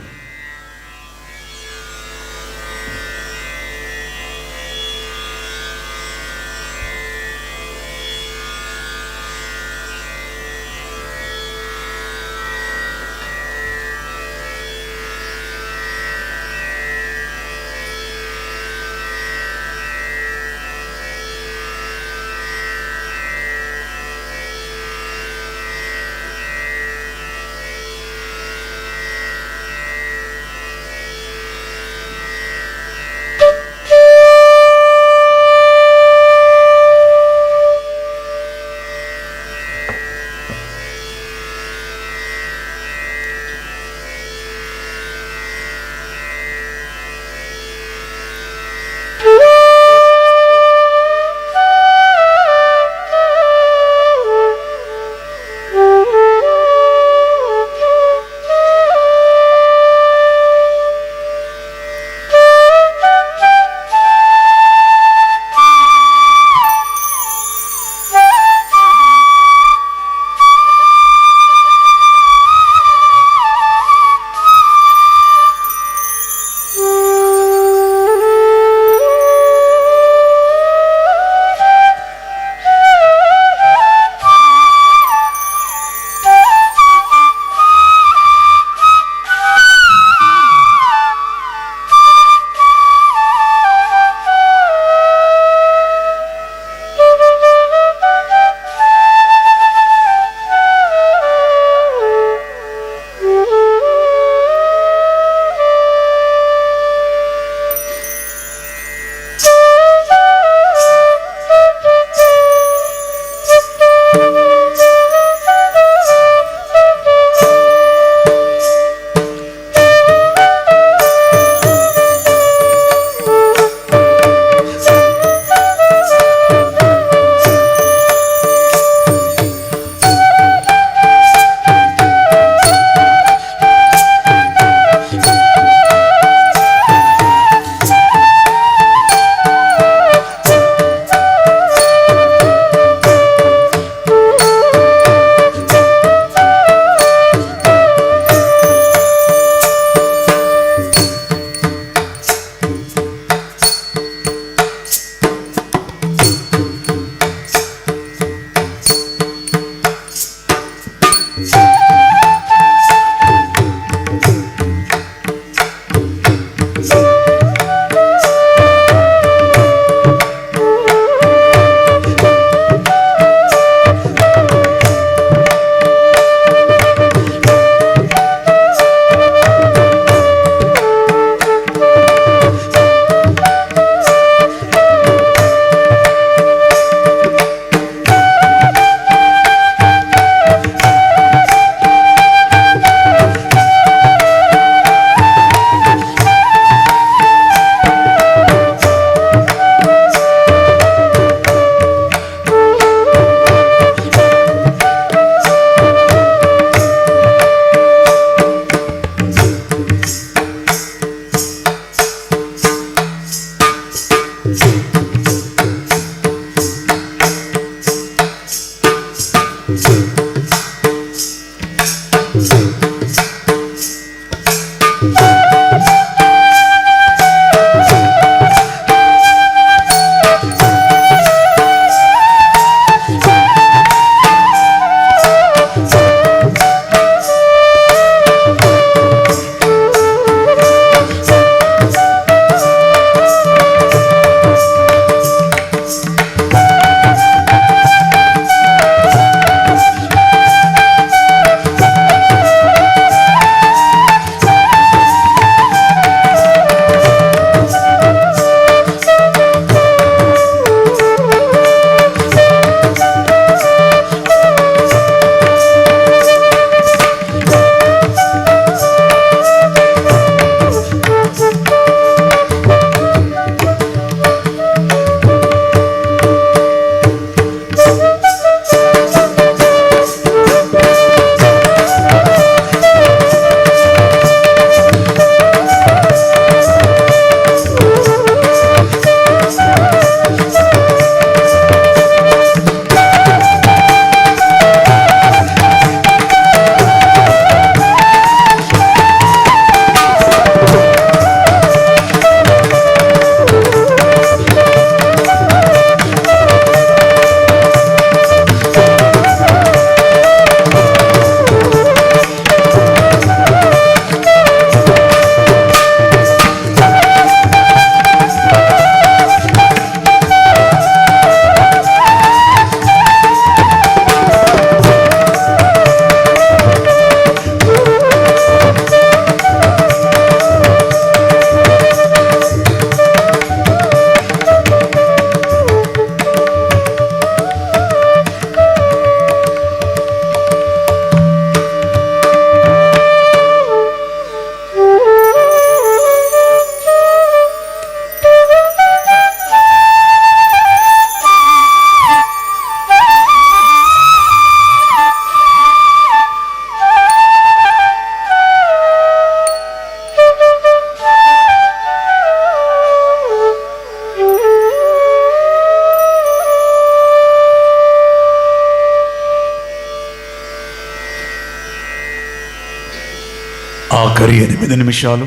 Speaker 1: ఆఖరి 8 నిమిషాలు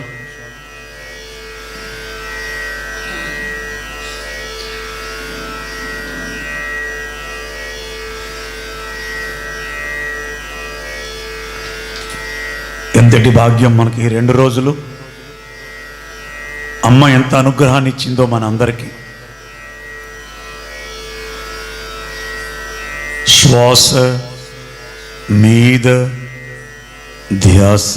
Speaker 1: ఎంతటి భాగ్యం మనకి ఈ 2 రోజులు. అమ్మ ఎంత అనుగ్రహాన్ని ఇచ్చిందో మన అందరికీ. శ్వాస మీద ధ్యాస.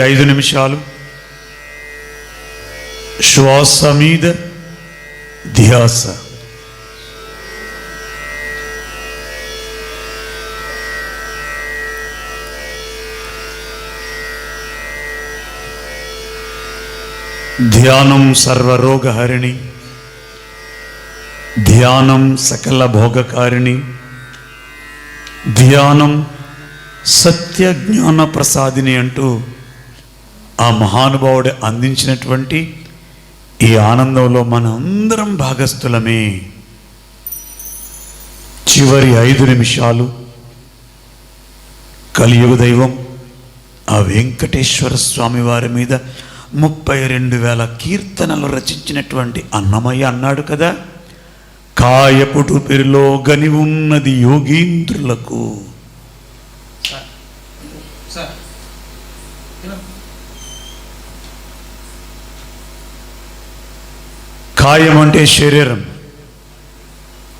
Speaker 1: 5 నిమిషాలు శ్వాస మీద ధ్యాస. ధ్యానం సర్వరోగహరిణి, ధ్యానం సకల భోగకారిణి, ధ్యానం సత్య జ్ఞాన ప్రసాదిని అంటూ ఆ మహానుభావుడు అందించినటువంటి ఈ ఆనందంలో మనందరం భాగస్థులమే. చివరి 5 నిమిషాలు కలియుగ దైవం ఆ వెంకటేశ్వర స్వామి వారి మీద 32,000 కీర్తనలు రచించినటువంటి అన్నమయ్య అన్నాడు కదా, కాయపుటు పెరిలో గని ఉన్నది యోగీంద్రులకు. కాయం అంటే శరీరం,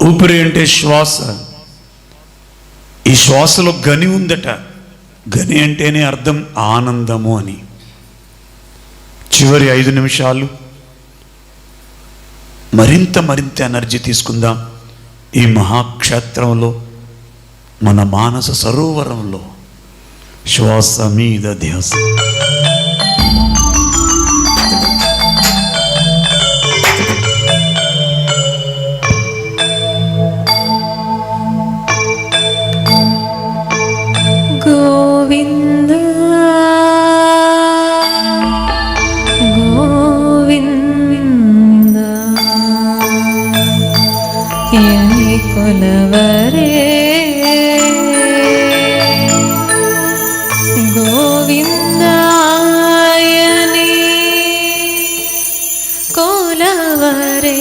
Speaker 1: ఊపిరి అంటే శ్వాస. ఈ శ్వాసలో గని ఉందట. గని అంటేనే అర్థం ఆనందము అని. చివరి 5 నిమిషాలు మరింత ఎనర్జీ తీసుకుందాం. ఈ మహాక్షేత్రంలో మన మానస సరోవరంలో శ్వాస మీద ధ్యాస.
Speaker 2: గోవింద గోవింద యని కొలవరే, గోవిందాయని కొలవరే.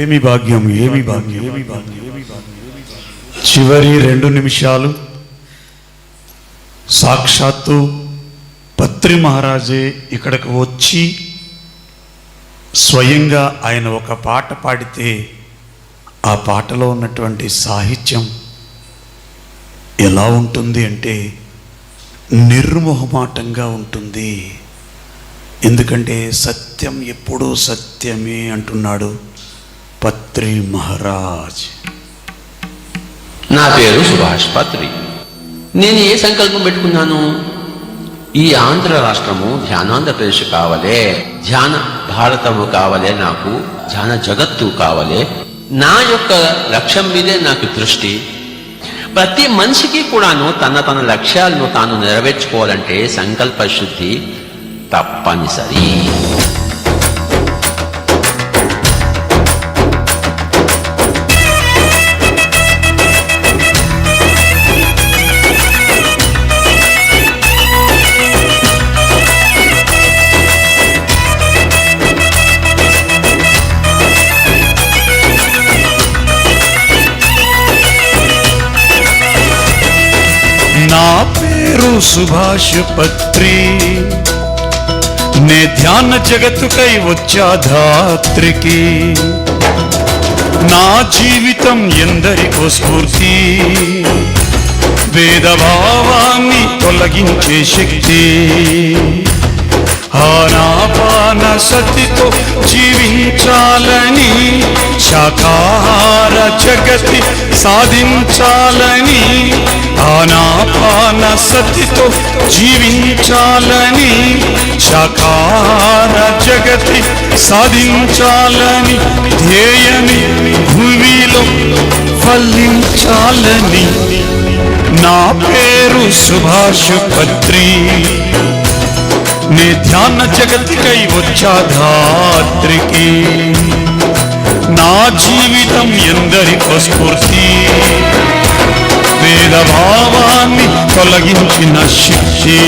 Speaker 1: ఏమి భాగ్యం, ఏమి భాగ్యం, ఏమి భాగ్యం. చివరి 2 నిమిషాలు సాక్షాత్తు పత్రి మహారాజే ఇక్కడికి వచ్చి స్వయంగా ఆయన ఒక పాట పాడితే ఆ పాటలో ఉన్నటువంటి సాహిత్యం ఎలా ఉంటుంది అంటే నిర్మోహమాటంగా ఉంటుంది. ఎందుకంటే సత్యం ఎప్పుడూ సత్యమే అంటున్నాడు పత్రి మహారాజ్.
Speaker 3: నా పేరు సుభాష్ పత్రి. నేను ఏ సంకల్పం పెట్టుకున్నాను? ఈ ఆంధ్ర రాష్ట్రము ధ్యానాంధ్రప్రదేశ్ కావాలే, ధ్యాన భారతము కావాలే, నాకు ధ్యాన జగత్తు కావాలే. నా యొక్క లక్ష్యం మీదే నాకు దృష్టి. ప్రతి మనిషికి కూడాను తన లక్ష్యాలను తాను నెరవేర్చుకోవాలంటే సంకల్ప శుద్ధి తప్పనిసరి.
Speaker 1: నా పేరు సుభాష్ పత్రి, నే ధ్యాన జగత్తుకై వచ్చా ధాత్రికి. నా జీవితం ఎందరికో స్ఫూర్తి, వేదభావాన్ని తొలగించే శక్తి. ఆనాపాన సతితో జీవించాలని, శాకాహార జగతి సాధించాలని. ఆనాపాన సతితో జీవించాలని, శాకాహార జగతి సాధించాలని. ధ్యేయమి భూమిలో ఫలించాలని. నా పేరు సుభాష్ పత్రి, నే ధ్యాన జగతికై వచ్చా ధాత్రికి. నా జీవితం ఎందరికో స్ఫూర్తి, వేదభావాన్ని తొలగించిన శక్తి.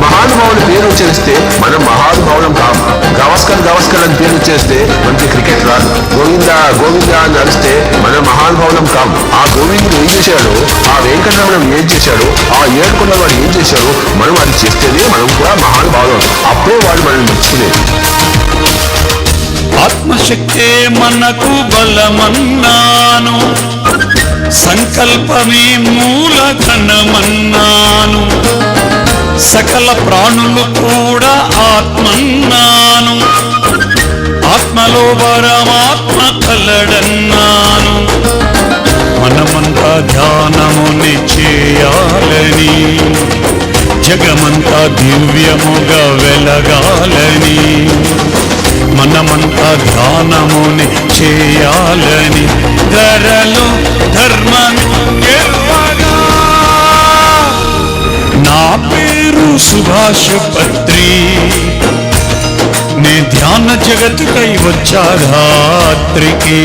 Speaker 3: మహానుభావుని పేరు చేస్తే మనం మహానుభావులం కాము. గవస్కర్ అని పేరు చేస్తే మంచి క్రికెట్ రాదు. గోవింద అని అరిస్తే మనం మహానుభావులం కాము. ఆ గోవిందుడు ఏం చేశాడు, ఆ వెంకటరమణం ఏం చేశాడు, ఆ ఏడుకున్న వాడు ఏం చేశాడు, మనం అది చేస్తేనే మనం కూడా మహానుభావులం. అప్పుడే వాడు మనం మెచ్చుకునేది.
Speaker 1: ఆత్మశక్తే మనకు బలమన్నాను, సంకల్పమే మూలధనమన్నాను. సకల ప్రాణులు కూడా ఆత్మన్నాను, ఆత్మలో పరమాత్మ కలడన్నాను. మనమంతా ధ్యానముని చేయాలని, జగమంతా దివ్యముగా వెలగాలని. మనమంతా ధ్యానముని చేయాలని, ధరలో ధర్మం గెలవగా. నా పేరు సుభాష్ పత్రి, నే ధ్యాన జగత్తుకై వచ్చా ధాత్రికి.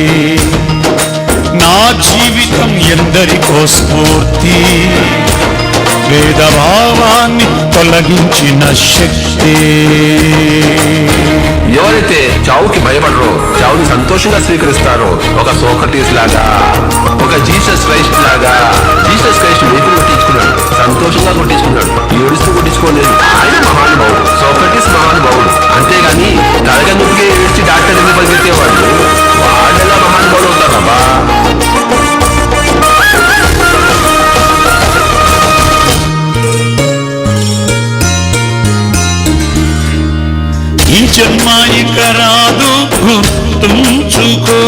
Speaker 1: నా జీవితం ఎందరికో స్ఫూర్తి, వేదభావాన్ని తొలగించిన శక్తి.
Speaker 3: ఎవరైతే చావుకి భయపడరో, చావుని సంతోషంగా స్వీకరిస్తారో, ఒక సోక్రటీస్ లాగా, ఒక జీసస్ క్రైస్ట్ లాగా. జీసస్ క్రైస్ట్ వెహికల్ కొట్టించుకున్నాడు, సంతోషంగా కొట్టించుకున్నాడు, ఏడుస్తూ కొట్టించుకోలేదు. ఆయన మహానుభావుడు, సోక్రటీస్ మహానుభావుడు. అంతేగాని తలగనుకే ఏడ్చి డాక్టర్ ఎందుకు పరిగెత్తేవాళ్ళు వాళ్ళగా మహానుభావుడు అవుతారబ్బా.
Speaker 1: ఈ జన్మ ఇక రాదు గుర్తుంచుకో,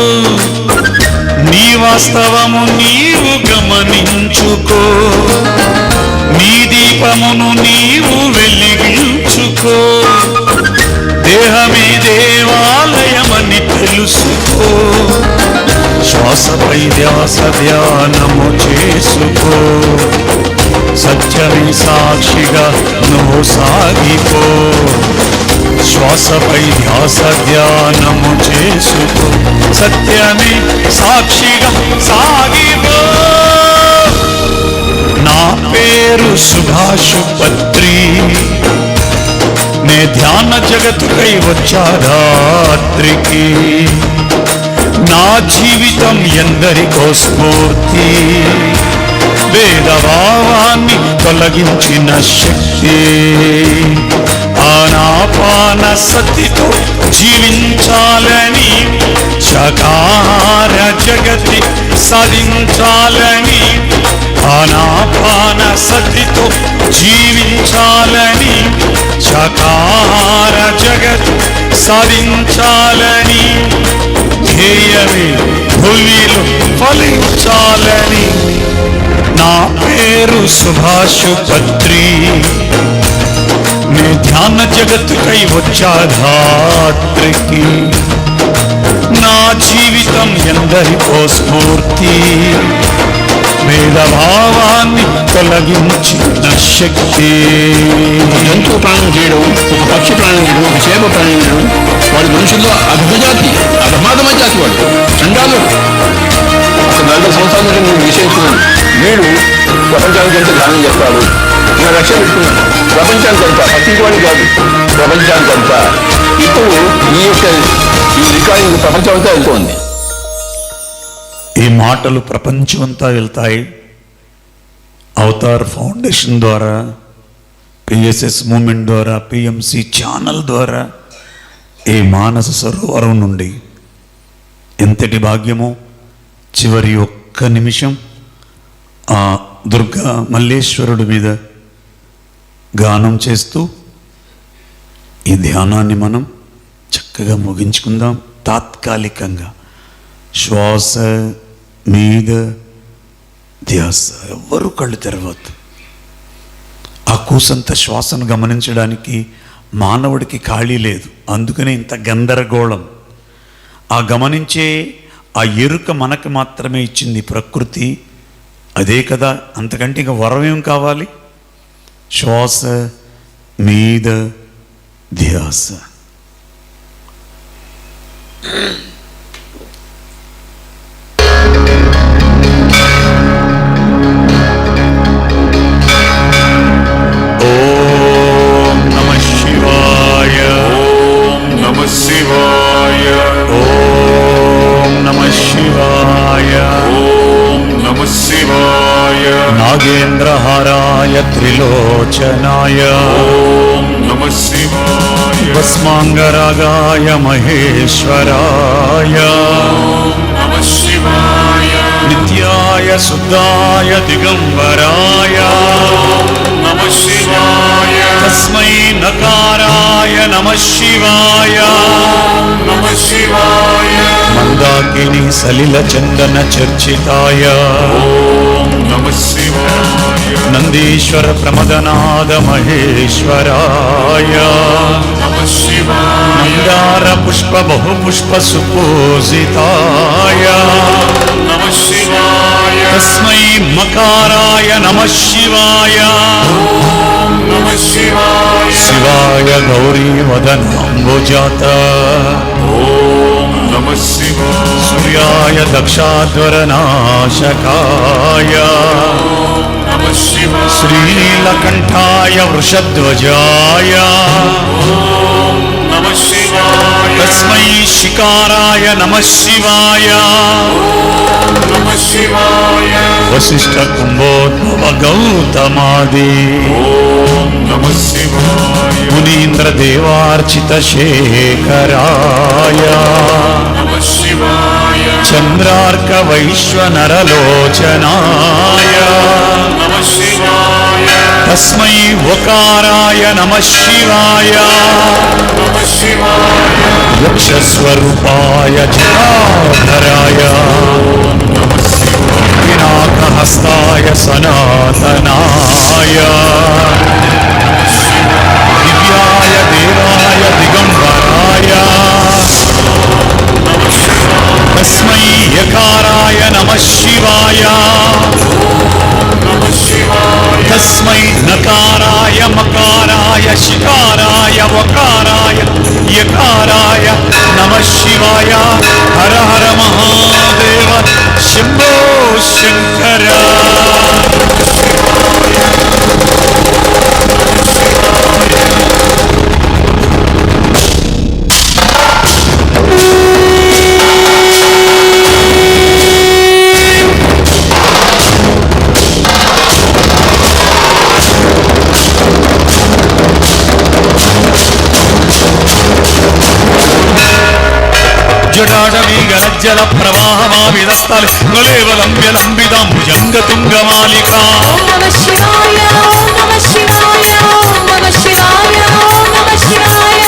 Speaker 1: నీ వాస్తవము నీవు గమనించుకో. నీ దీపమును నీవు వెలిగించుకో, దేహమే దేవాలయమని తెలుసుకో. శ్వాసపై ధ్యాస ధ్యానము చేసుకో, సత్యమే సాక్షిగా నువ్వు సాగిపో. శ్వాసపై ధ్యాస ధ్యానము చేసుకో, సత్యమే సాక్షిగా సాగిపో. పేరు సుభాషుపత్రి, నే ధ్యాన జగతుకై వచ్చా రాత్రికి. నా జీవితం ఎందరికో స్ఫూర్తి, భేదభావాన్ని తొలగించిన శక్తి. ఆనాపాన సతితో జీవించాలని, శాకాహార జగతి సాధించాలని. ఆనాపాన సతితో జీవించాలని, శాకాహార జగతి సాధించాలని. ధ్యేయమే భూమిలో ఫలించాలని. నా పేరు సుభాషుపత్రి, నే ధ్యాన జగత్తుకై వచ్చా ధాత్రికి. నా జీవితం ఎందరికో స్ఫూర్తి, భేదభావాన్ని తొలగించిన శక్తి.
Speaker 3: జంతు ప్రాణం చేయడం, ఒక పక్షి ప్రాణం చేయడం, ఒక చేప ప్రాణం చేయడం, వాడు మనుషుల్లో అధమజాతి, అధమాధమ జాతి, వాడు చండాలు. అసలు 40 సంవత్సరాల నుండి నేను నిశ్చయించుకున్నాను, వీడు ప్రపంచానికి ఎంత ధ్యానం చేస్తాడు, నా లక్ష్యం పెట్టుకున్నాను. ప్రపంచానికి అంతా, పక్కింటి కాదు, ప్రపంచానికి అంతా. ఇప్పుడు ఈ రికార్డింగ్ ప్రపంచం అంతా వెళ్తోంది.
Speaker 1: ఈ మాటలు ప్రపంచమంతా వెళ్తాయి. అవతార్ ఫౌండేషన్ ద్వారా, పిఎస్ఎస్ మూమెంట్ ద్వారా, పిఎంసి ఛానల్ ద్వారా, ఈ మానస సరోవరం నుండి ఎంతటి భాగ్యమో. చివరి ఒక్క నిమిషం ఆ దుర్గా మల్లేశ్వరుడి మీద గానం చేస్తూ ఈ ధ్యానాన్ని మనం చక్కగా ముగించుకుందాం. తాత్కాలికంగా శ్వాస మీద ధ్యాస. ఎవ్వరూ కళ్ళు తెరవద్దు. ఆ కూసంత శ్వాసను గమనించడానికి మానవుడికి ఖాళీ లేదు. అందుకనే ఇంత గందరగోళం. ఆ గమనించే ఆ ఎరుక మనకు మాత్రమే ఇచ్చింది ప్రకృతి. అదే కదా, అంతకంటే ఇక వరం ఏం కావాలి? శ్వాస మీద ధ్యాస. ఓం నమః శివాయ. ఓం నమః శివాయ. ఓం నమః శివాయ. ఓం నమః శివాయ. నాగేంద్రహారాయ త్రిలోచనాయ. ఓం నమః శివాయ. భస్మాంగరాగాయ మహేశ్వరాయ. ఓం నమః శివాయ. నిత్యాయ శుద్ధాయ దిగంబరాయ. ఓం నమః శివాయ. తస్మై నకారాయ నమః శివాయ. ఓం నమః శివాయ. మందాకిని సలిల చందన చర్చితాయ. ఓం నమః శివాయ. నందీశ్వర ప్రమదనాద మహేశ్వరాయ. నమః శివాయ. మందార పుష్ప బహుపుష్ప సుపూజితాయ. నమః శివాయ. తస్మై మకారాయ నమః శివాయ. ఓం నమః శివాయ. శివాయ గౌరీ వదనాంబుజాత. ఓం నమః శివాయ. సూర్యాయ దక్షాధ్వరనాశకాయ. ఓం నమః శివాయ. శ్రీనీలకంఠాయ వృషధ్వజాయ. ఓం నమః శివాయ. తస్మై శికారాయ నమః శివాయ. ఓం నమః శివాయ. వశిష్ఠ కుంభోద్భవ గౌతమాది. ఓం నమః శివాయ. మునీంద్ర దేవార్చిత శేఖరాయ. నమః శివాయ. చంద్రార్క వైశ్వనరలోచనాయ. నమః శివాయ. తస్మై వకారాయ నమః శివాయ. నమః శివాయ. యక్షస్వరూపాయ జటాధరాయ. నమః శివాయ. పినాకహస్తాయ సనాతనాయ. దివ్యాయ దేవాయ దిగంబరాయ. తస్మై యకారాయ నమః శివాయ. నమః శివాయ. తస్మై నకారాయ మకారాయ శికారాయ వకారాయ యకారాయ నమః శివాయ. హర హర మహాదేవ శంభో శంకర. నిర్జల ప్రవాహమావిదత్తలి నులేవలంబ్యలంబిదాం భుజంగతుంగమాలిక.
Speaker 2: ఓం నమః శివాయ ఓం నమః శివాయ ఓం నమః శివాయ ఓం నమః శివాయ.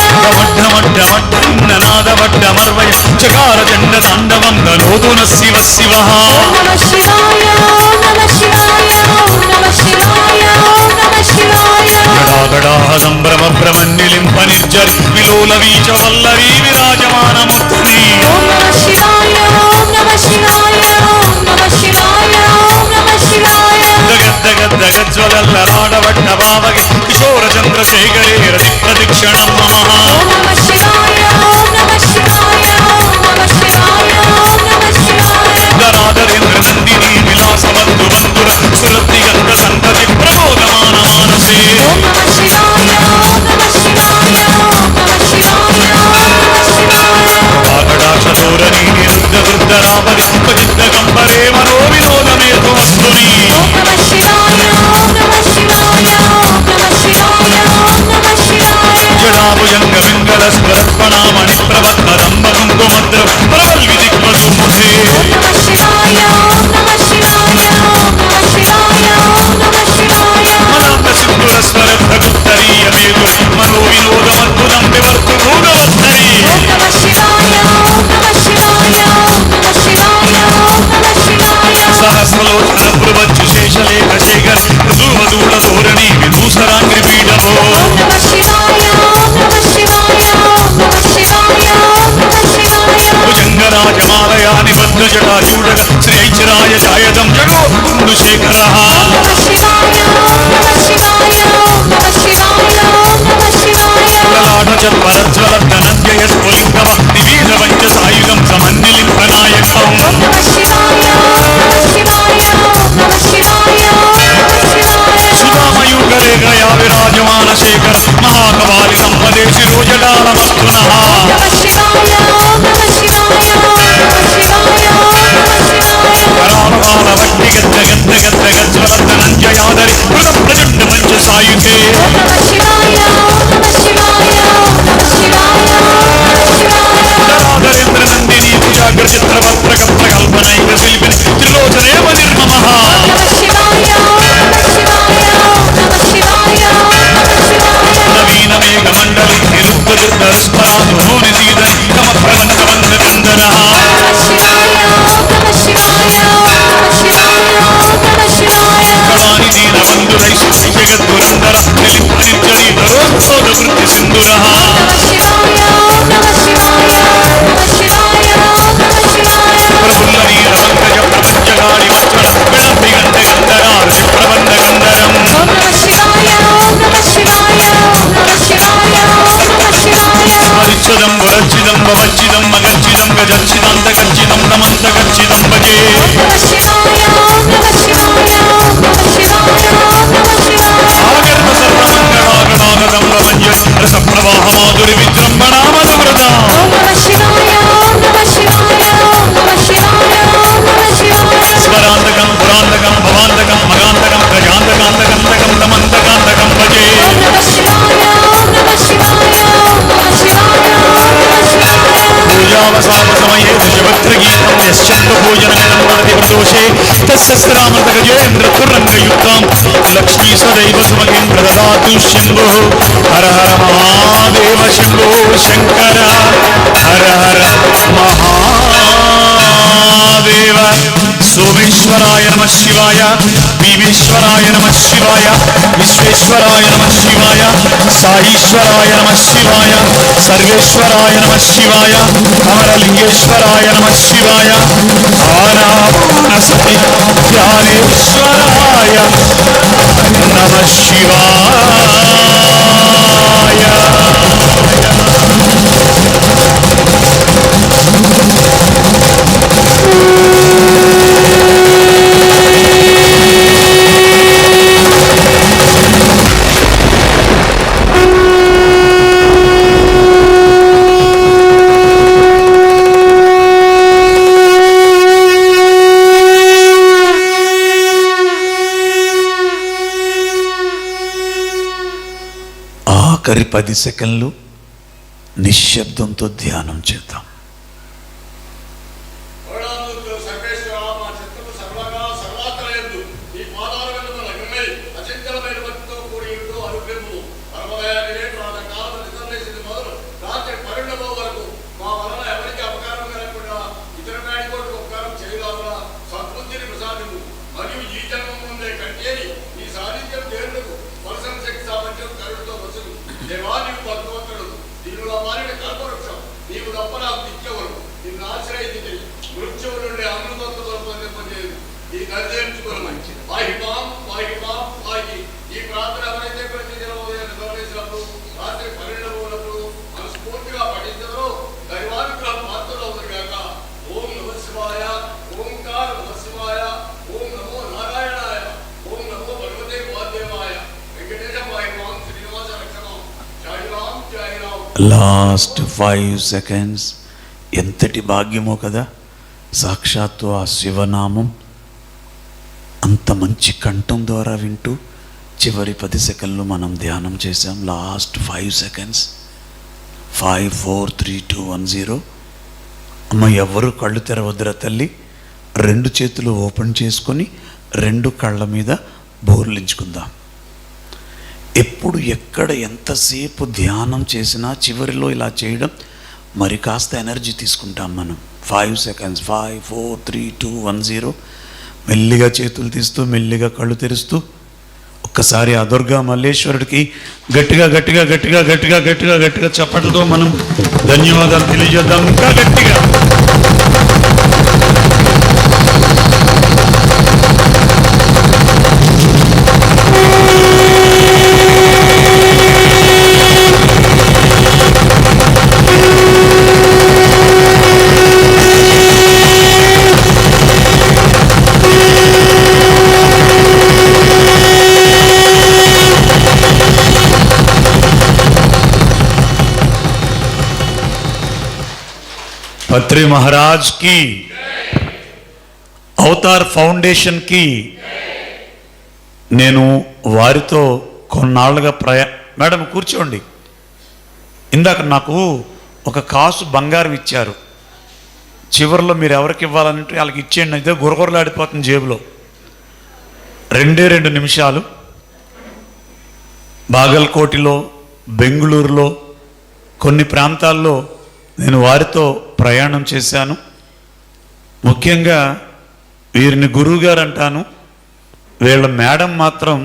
Speaker 1: నాదవడ్డమర్వయ చకార చండ తాండవం గలోదున శివ శివ.
Speaker 2: ఓం నమః శివాయ ఓం నమః శివాయ ఓం నమః శివాయ ఓం నమః శివాయ.
Speaker 1: గడాగడాహ సంభ్రమ భ్రమన్నిలింప నిర్జరి విలోల వీచ వల్లరీ విరాజమానముక్తి.
Speaker 2: ఓం నమః శివాయ ఓం నమః శివాయ ఓం నమః శివాయ ఓం నమః శివాయ.
Speaker 1: దగద్దగద్దగజ్వలల్లరాడవడ్డ భావగి కిశోర చంద్రశేఖరే రతి ప్రదక్షిణం నమః.
Speaker 2: ఓం నమః శివాయ ఓం నమః శివాయ ఓం నమః శివాయ ఓం నమః శివాయ.
Speaker 1: రాధరేంద్ర నందిని విలాసవద్దు బంధుర సురతి గంధ సంతతి ప్రమోదమాన మానసే.
Speaker 2: ఓం నమః శివాయ ఓం నమః శివాయ ఓం నమః శివాయ ఓం నమః శివాయ.
Speaker 1: వాగడాక్షధోరణి నిరుద్ధ వృద్ధ రాపది ఉపజిద్ద కంబరే మనో వినోదమేతు వస్తుని.
Speaker 2: ఓం నమః శివాయ ఓం నమః శివాయ ఓం నమః శివాయ ఓం నమః శివాయ.
Speaker 1: జడాభుజంగ వింగళ స్వరత్పణామణి ప్రవత్మదంబ కుంకుమద్ర ప్రవల్వి దిగ్వసుముఖే.
Speaker 2: ఓం నమః శివాయ ఓం నమః శివాయ ఓం నమః శివాయ ఓం నమః శివాయ.
Speaker 1: మదాంత సింధుర స్వరద్ధ గుప్తరీయ వేదు మనో వినోదమద్భుతం వివర్తు భూగవర్ధరి.
Speaker 2: ఓం నమః శివాయ ఓం నమః శివాయ ఓం నమః శివాయ ఓం నమః శివాయ.
Speaker 1: సహస్రలోచన భ్రువజ్జు శేషలేఖ శేఖర్ ధూమధూళ ధోరణి విదూసరాంగ్రి పీఠమో.
Speaker 2: ఓం నమః శివాయ ఓం నమః శివాయ ఓం నమః శివాయ ఓం నమః శివాయ.
Speaker 1: భుజంగరాజమాలయాని బద్ధ జటాజూడగ శ్రీ ఐచిరాయ జాయదం జగో కుండుశేఖర.
Speaker 2: ఓం నమః శివాయ ఓం నమః శివాయ ఓం నమః శివాయ ఓం నమః శివాయ.
Speaker 1: లలాట చత్వరజ్వల ధనంజయ స్ఫులింగమ వివిధ పంచ సాయుధం సమన్నిలింపనాయకం.
Speaker 2: ఓం నమః శివాయ ఓం నమః శివాయ ఓం నమః శివాయ ఓం నమః శివాయ.
Speaker 1: సుధామయూకరేఖయా విరాజమాన శేఖర మహాకవాలి సంపదే శిరోజడాలమస్తునః.
Speaker 2: ఓం నమః శివాయ ఓం నమః శివాయ ఓం నమః శివాయ ఓం నమః శివాయ.
Speaker 1: కరాళవాల వట్టి గద్ద గద్ద గద్ద గజ్వల ధనంజయాదరి కృత ప్రచండ పంచ సాయుధే.
Speaker 2: ఓం నమః శివాయ ఓం నమః శివాయ ఓం నమః శివాయ ఓం నమః శివాయ.
Speaker 1: రాధరేంద్ర నందిని కుజాగ్ర చిత్రవక్త్రక ప్రకల్పనైక శిల్పిని త్రిలోచనేవ నిర్మమః.
Speaker 2: ఓం నమః శివాయ ఓం నమః శివాయ ఓం నమః శివాయ ఓం నమః శివాయ.
Speaker 1: నవీన మేఘ మండలి నిరుద్ధ దుర్ధరస్పరాను భూని సీదని తమ ప్రవంత వంద కందరః.
Speaker 2: ఓం నమః శివాయ ఓం నమః శివాయ ఓం నమః శివాయ ఓం నమః శివాయ.
Speaker 1: కళాని దీన బంధురై జగద్దురందర నిలింప నిర్జరీ నరోత్సోద వృత్తి సింధురః.
Speaker 2: ఓం నమః శివాయ ఓం నమః శివాయ ఓం నమః శివాయ ఓం నమః శివాయ.
Speaker 1: ప్రఫుల్ల నీల పంకజ ప్రపంచగాళి వక్షణ విళంబి గంధ గంధరాజ ప్రబంధ గంధరం.
Speaker 2: ఓం నమః శివాయ ఓం నమః శివాయ ఓం నమః శివాయ ఓం నమః శివాయ.
Speaker 1: పరిచ్ఛదం వరచ్చిదం వవచ్చిదం మగచ్చిదం గజచ్చిదంత గచ్చిదం నమంత గచ్చిదం భజే.
Speaker 2: ఓం నమః శివాయ ఓం నమః శివాయ ఓం నమః శివాయ ఓం నమః శివాయ.
Speaker 1: ఆగర్భ సర్వమంగళాగణాగతం భవంజ రసప్రవాహమాధురి విజృంభణామధువ్రత.
Speaker 2: ఓం నమః శివాయ ఓం నమః శివాయ ఓం నమః శివాయ ఓం నమః శివాయ.
Speaker 1: స్వరాంతకం పురాంతకం భవాంతకం మగాంతకం గజాంతకాంతకంతకం నమంతకాంతకం భజే.
Speaker 2: ఓం నమః శివాయ ఓం నమః శివాయ ఓం నమః శివాయ ఓం నమః శివాయ.
Speaker 1: పూజావసాన సమయే దశభద్రగీతం యశ్చంద్ర భోజనమిదం వదతి ప్రదోషే తస్య రామృత గజేంద్ర తురంగయుక్తాం లక్ష్మీ సదైవ సుమతిం ప్రదదాతు శంభో. హర హర మహాదేవ శంభో శంకర హర హర మహాదేవ. సోమేశ్వరాయ నమః శివాయ భీమేశ్వరాయ నమః శివాయ విశ్వేశ్వరాయ నమః శివాయ సాయీశ్వరాయ నమః శివాయ సర్వేశ్వరాయ నమః శివాయ అమరలింగేశ్వరాయ నమః శివాయ ఆనాపానసతి ధ్యానేశ్వరాయ నమః శివాయ. ఆఖరి 10 సెకండ్లు నిశ్శబ్దంతో ధ్యానం చేద్దాం.
Speaker 4: నీవు భగవంతుడు, దీనిలో మారిన కల్పవృక్షం, నీవు తప్ప నాకు దిక్కెవరు, నిన్ను ఆశ్రయించి మృత్యువు నుండి అమృతత్వం పొందేది ఈ నిర్దేశించుకోవడం వాహి ఈ ప్రార్థన ఎవరైతే ప్రతి దినం ఉదయాన్ని గమనించినప్పుడు రాత్రి 12 మనస్ఫూర్తిగా పఠించదో దైవానుగ్రహం పాత్రలో ఉంది కాక. ఓం నమ శివాయ, ఓంకార నమ శివాయ, ఓం నమో నారాయణాయ, ఓం నమో భగవతే వాదేవాయ, వెంకటేశం వాహిమాం శ్రీనివాస రక్షణం, జయరాం జయరాం.
Speaker 1: లాస్ట్ 5 సెకండ్స్ ఎంతటి భాగ్యమో కదా. సాక్షాత్తు ఆ శివనామం అంత మంచి కంఠం ద్వారా వింటూ చివరి 10 సెకండ్లు మనం ధ్యానం చేసాం. Last 5 seconds. 5 4 3 2 1 0. అమ్మ ఎవరు కళ్ళు తెరవద్దురా తల్లి. 2 చేతులు ఓపెన్ చేసుకొని 2 కళ్ళ మీద బోర్లించుకుందాం. ఎప్పుడు ఎక్కడ ఎంతసేపు ధ్యానం చేసినా చివరిలో ఇలా చేయడం మరి కాస్త ఎనర్జీ తీసుకుంటాం మనం. 5 సెకండ్స్. 5 4 3 2 1 0. మెల్లిగా చేతులు తీస్తూ మెల్లిగా కళ్ళు తెరుస్తూ ఒక్కసారి ఆ దుర్గా మల్లేశ్వరుడికి గట్టిగా గట్టిగా గట్టిగా గట్టిగా గట్టిగా గట్టిగా చప్పట్లతో మనం ధన్యవాదాలు తెలియజేద్దాం. ఇంకా గట్టిగా. పత్రి మహారాజ్ కి, అవతార్ ఫౌండేషన్ కి. నేను వారితో కొన్నాళ్ళుగా మేడం కూర్చోండి. ఇందాక నాకు ఒక కాసు బంగారం ఇచ్చారు. చివరిలో మీరు ఎవరికి ఇవ్వాలంటే వాళ్ళకి ఇచ్చేయండి. అయితే గురగురలాడిపోతుంది జేబులో. 2 నిమిషాలు. బాగల్కోటిలో, బెంగళూరులో, కొన్ని ప్రాంతాల్లో నేను వారితో ప్రయాణం చేశాను. ముఖ్యంగా వీరిని గురువుగారు అంటాను. వీళ్ళ మేడం మాత్రం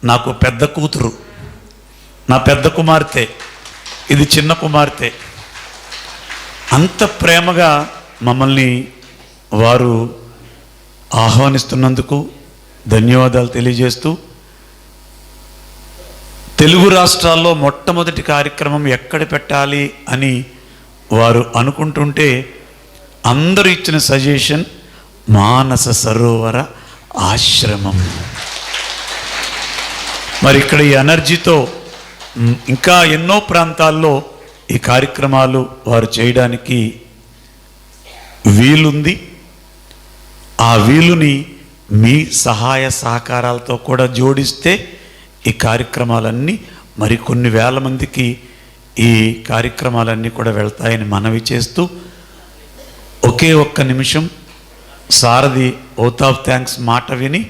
Speaker 1: నాకు పెద్ద కూతురు, నా పెద్ద కుమార్తె, ఇది చిన్న కుమార్తె. అంత ప్రేమగా మమ్మల్ని వారు ఆహ్వానిస్తున్నందుకు ధన్యవాదాలు తెలియజేస్తూ, తెలుగు రాష్ట్రాల్లో మొట్టమొదటి కార్యక్రమం ఎక్కడ పెట్టాలి అని వారు అనుకుంటుంటే అందరూ ఇచ్చిన సజెషన్ మానస సరోవర ఆశ్రమం. మరి ఇక్కడ ఈ ఎనర్జీతో ఇంకా ఎన్నో ప్రాంతాల్లో ఈ కార్యక్రమాలు వారు చేయడానికి వీలుంది. ఆ వీలుని మీ సహాయ సహకారాలతో కూడా జోడిస్తే ఈ కార్యక్రమాలన్నీ మరికొన్ని వేల మందికి ఈ కార్యక్రమాలన్నీ కూడా వెళ్తాయని మనవి చేస్తూ, ఒకే ఒక్క నిమిషం సారథి ఓత్ ఆఫ్ థ్యాంక్స్ మాట విని,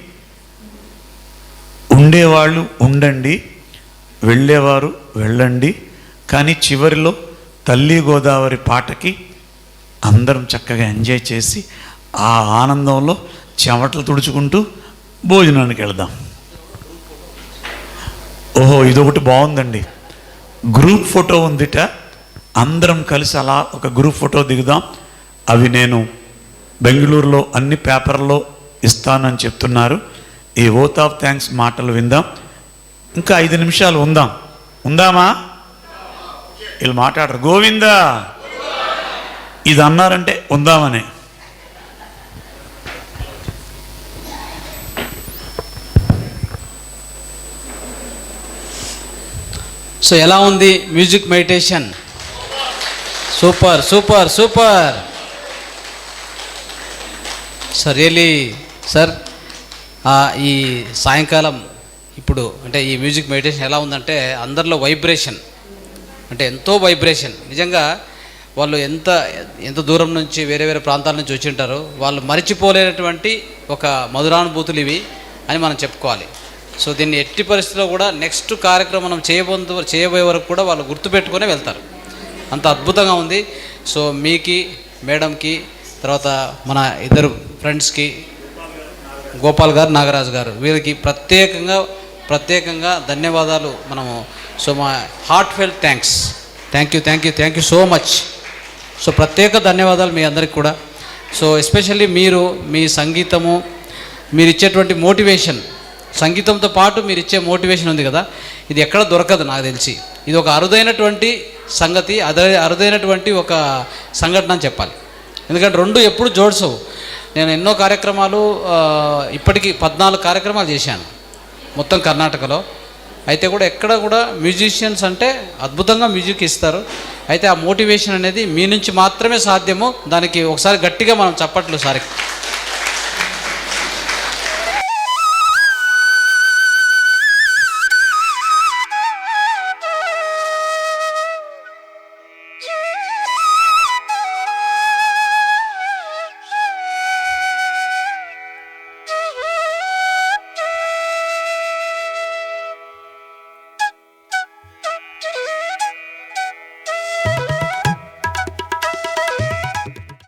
Speaker 1: ఉండేవాళ్ళు ఉండండి, వెళ్ళేవారు వెళ్ళండి, కానీ చివరిలో తల్లి గోదావరి పాటకి అందరం చక్కగా ఎంజాయ్ చేసి ఆ ఆనందంలో చెమటలు తుడుచుకుంటూ భోజనానికి వెళదాం. ఓహో, ఇదొకటి బాగుందండి. గ్రూప్ ఫోటో ఉందిట. అందరం కలిసి అలా ఒక గ్రూప్ ఫోటో దిగుదాం. అవి నేను బెంగళూరులో అన్ని పేపర్లో ఇస్తానని చెప్తున్నారు. ఈ ఓత్ ఆఫ్ థ్యాంక్స్ మాటలు విందాం. ఇంకా 5 నిమిషాలు ఉందామా? వీళ్ళు మాట్లాడరు. గోవిందా ఇది అన్నారంటే ఉందామనే.
Speaker 5: సో ఎలా ఉంది music meditation? Super super super. So really sir, ఈ సాయంకాలం ఇప్పుడు అంటే ఈ మ్యూజిక్ మెడిటేషన్ ఎలా ఉందంటే అందరిలో వైబ్రేషన్, అంటే ఎంతో వైబ్రేషన్. నిజంగా వాళ్ళు ఎంత దూరం నుంచి వేరే వేరే ప్రాంతాల నుంచి వచ్చి ఉంటారో వాళ్ళు మరిచిపోలేనటువంటి ఒక మధురానుభూతులు ఇవి అని మనం చెప్పుకోవాలి. సో దీన్ని ఎట్టి పరిస్థితిలో కూడా నెక్స్ట్ కార్యక్రమం మనం చేయబోయే వరకు కూడా వాళ్ళు గుర్తుపెట్టుకునే వెళ్తారు. అంత అద్భుతంగా ఉంది. సో మీకి, మేడంకి, తర్వాత మన ఇద్దరు ఫ్రెండ్స్కి, గోపాల్ గారు, నాగరాజు గారు, వీరికి ప్రత్యేకంగా ప్రత్యేకంగా ధన్యవాదాలు మనము. సో మా heartfelt thanks. Thank you so much. So ప్రత్యేక ధన్యవాదాలు మీ అందరికి కూడా. సో ఎస్పెషల్లీ మీరు మీ సంగీతము, మీరు ఇచ్చేటువంటి మోటివేషన్, సంగీతంతో పాటు మీరు ఇచ్చే మోటివేషన్ ఉంది కదా, ఇది ఎక్కడ దొరకదు నాకు తెలిసి. ఇది ఒక అరుదైనటువంటి సంగతి, అరుదైనటువంటి ఒక సంఘటన అని చెప్పాలి. ఎందుకంటే రెండు ఎప్పుడు జోడ్సవు. నేను ఎన్నో కార్యక్రమాలు, ఇప్పటికీ 14 కార్యక్రమాలు చేశాను మొత్తం కర్ణాటకలో. అయితే కూడా ఎక్కడ కూడా మ్యూజిషియన్స్ అంటే అద్భుతంగా మ్యూజిక్ ఇస్తారు. అయితే ఆ మోటివేషన్ అనేది మీ నుంచి మాత్రమే సాధ్యము. దానికి ఒకసారి గట్టిగా మనం చప్పట్లు సారి.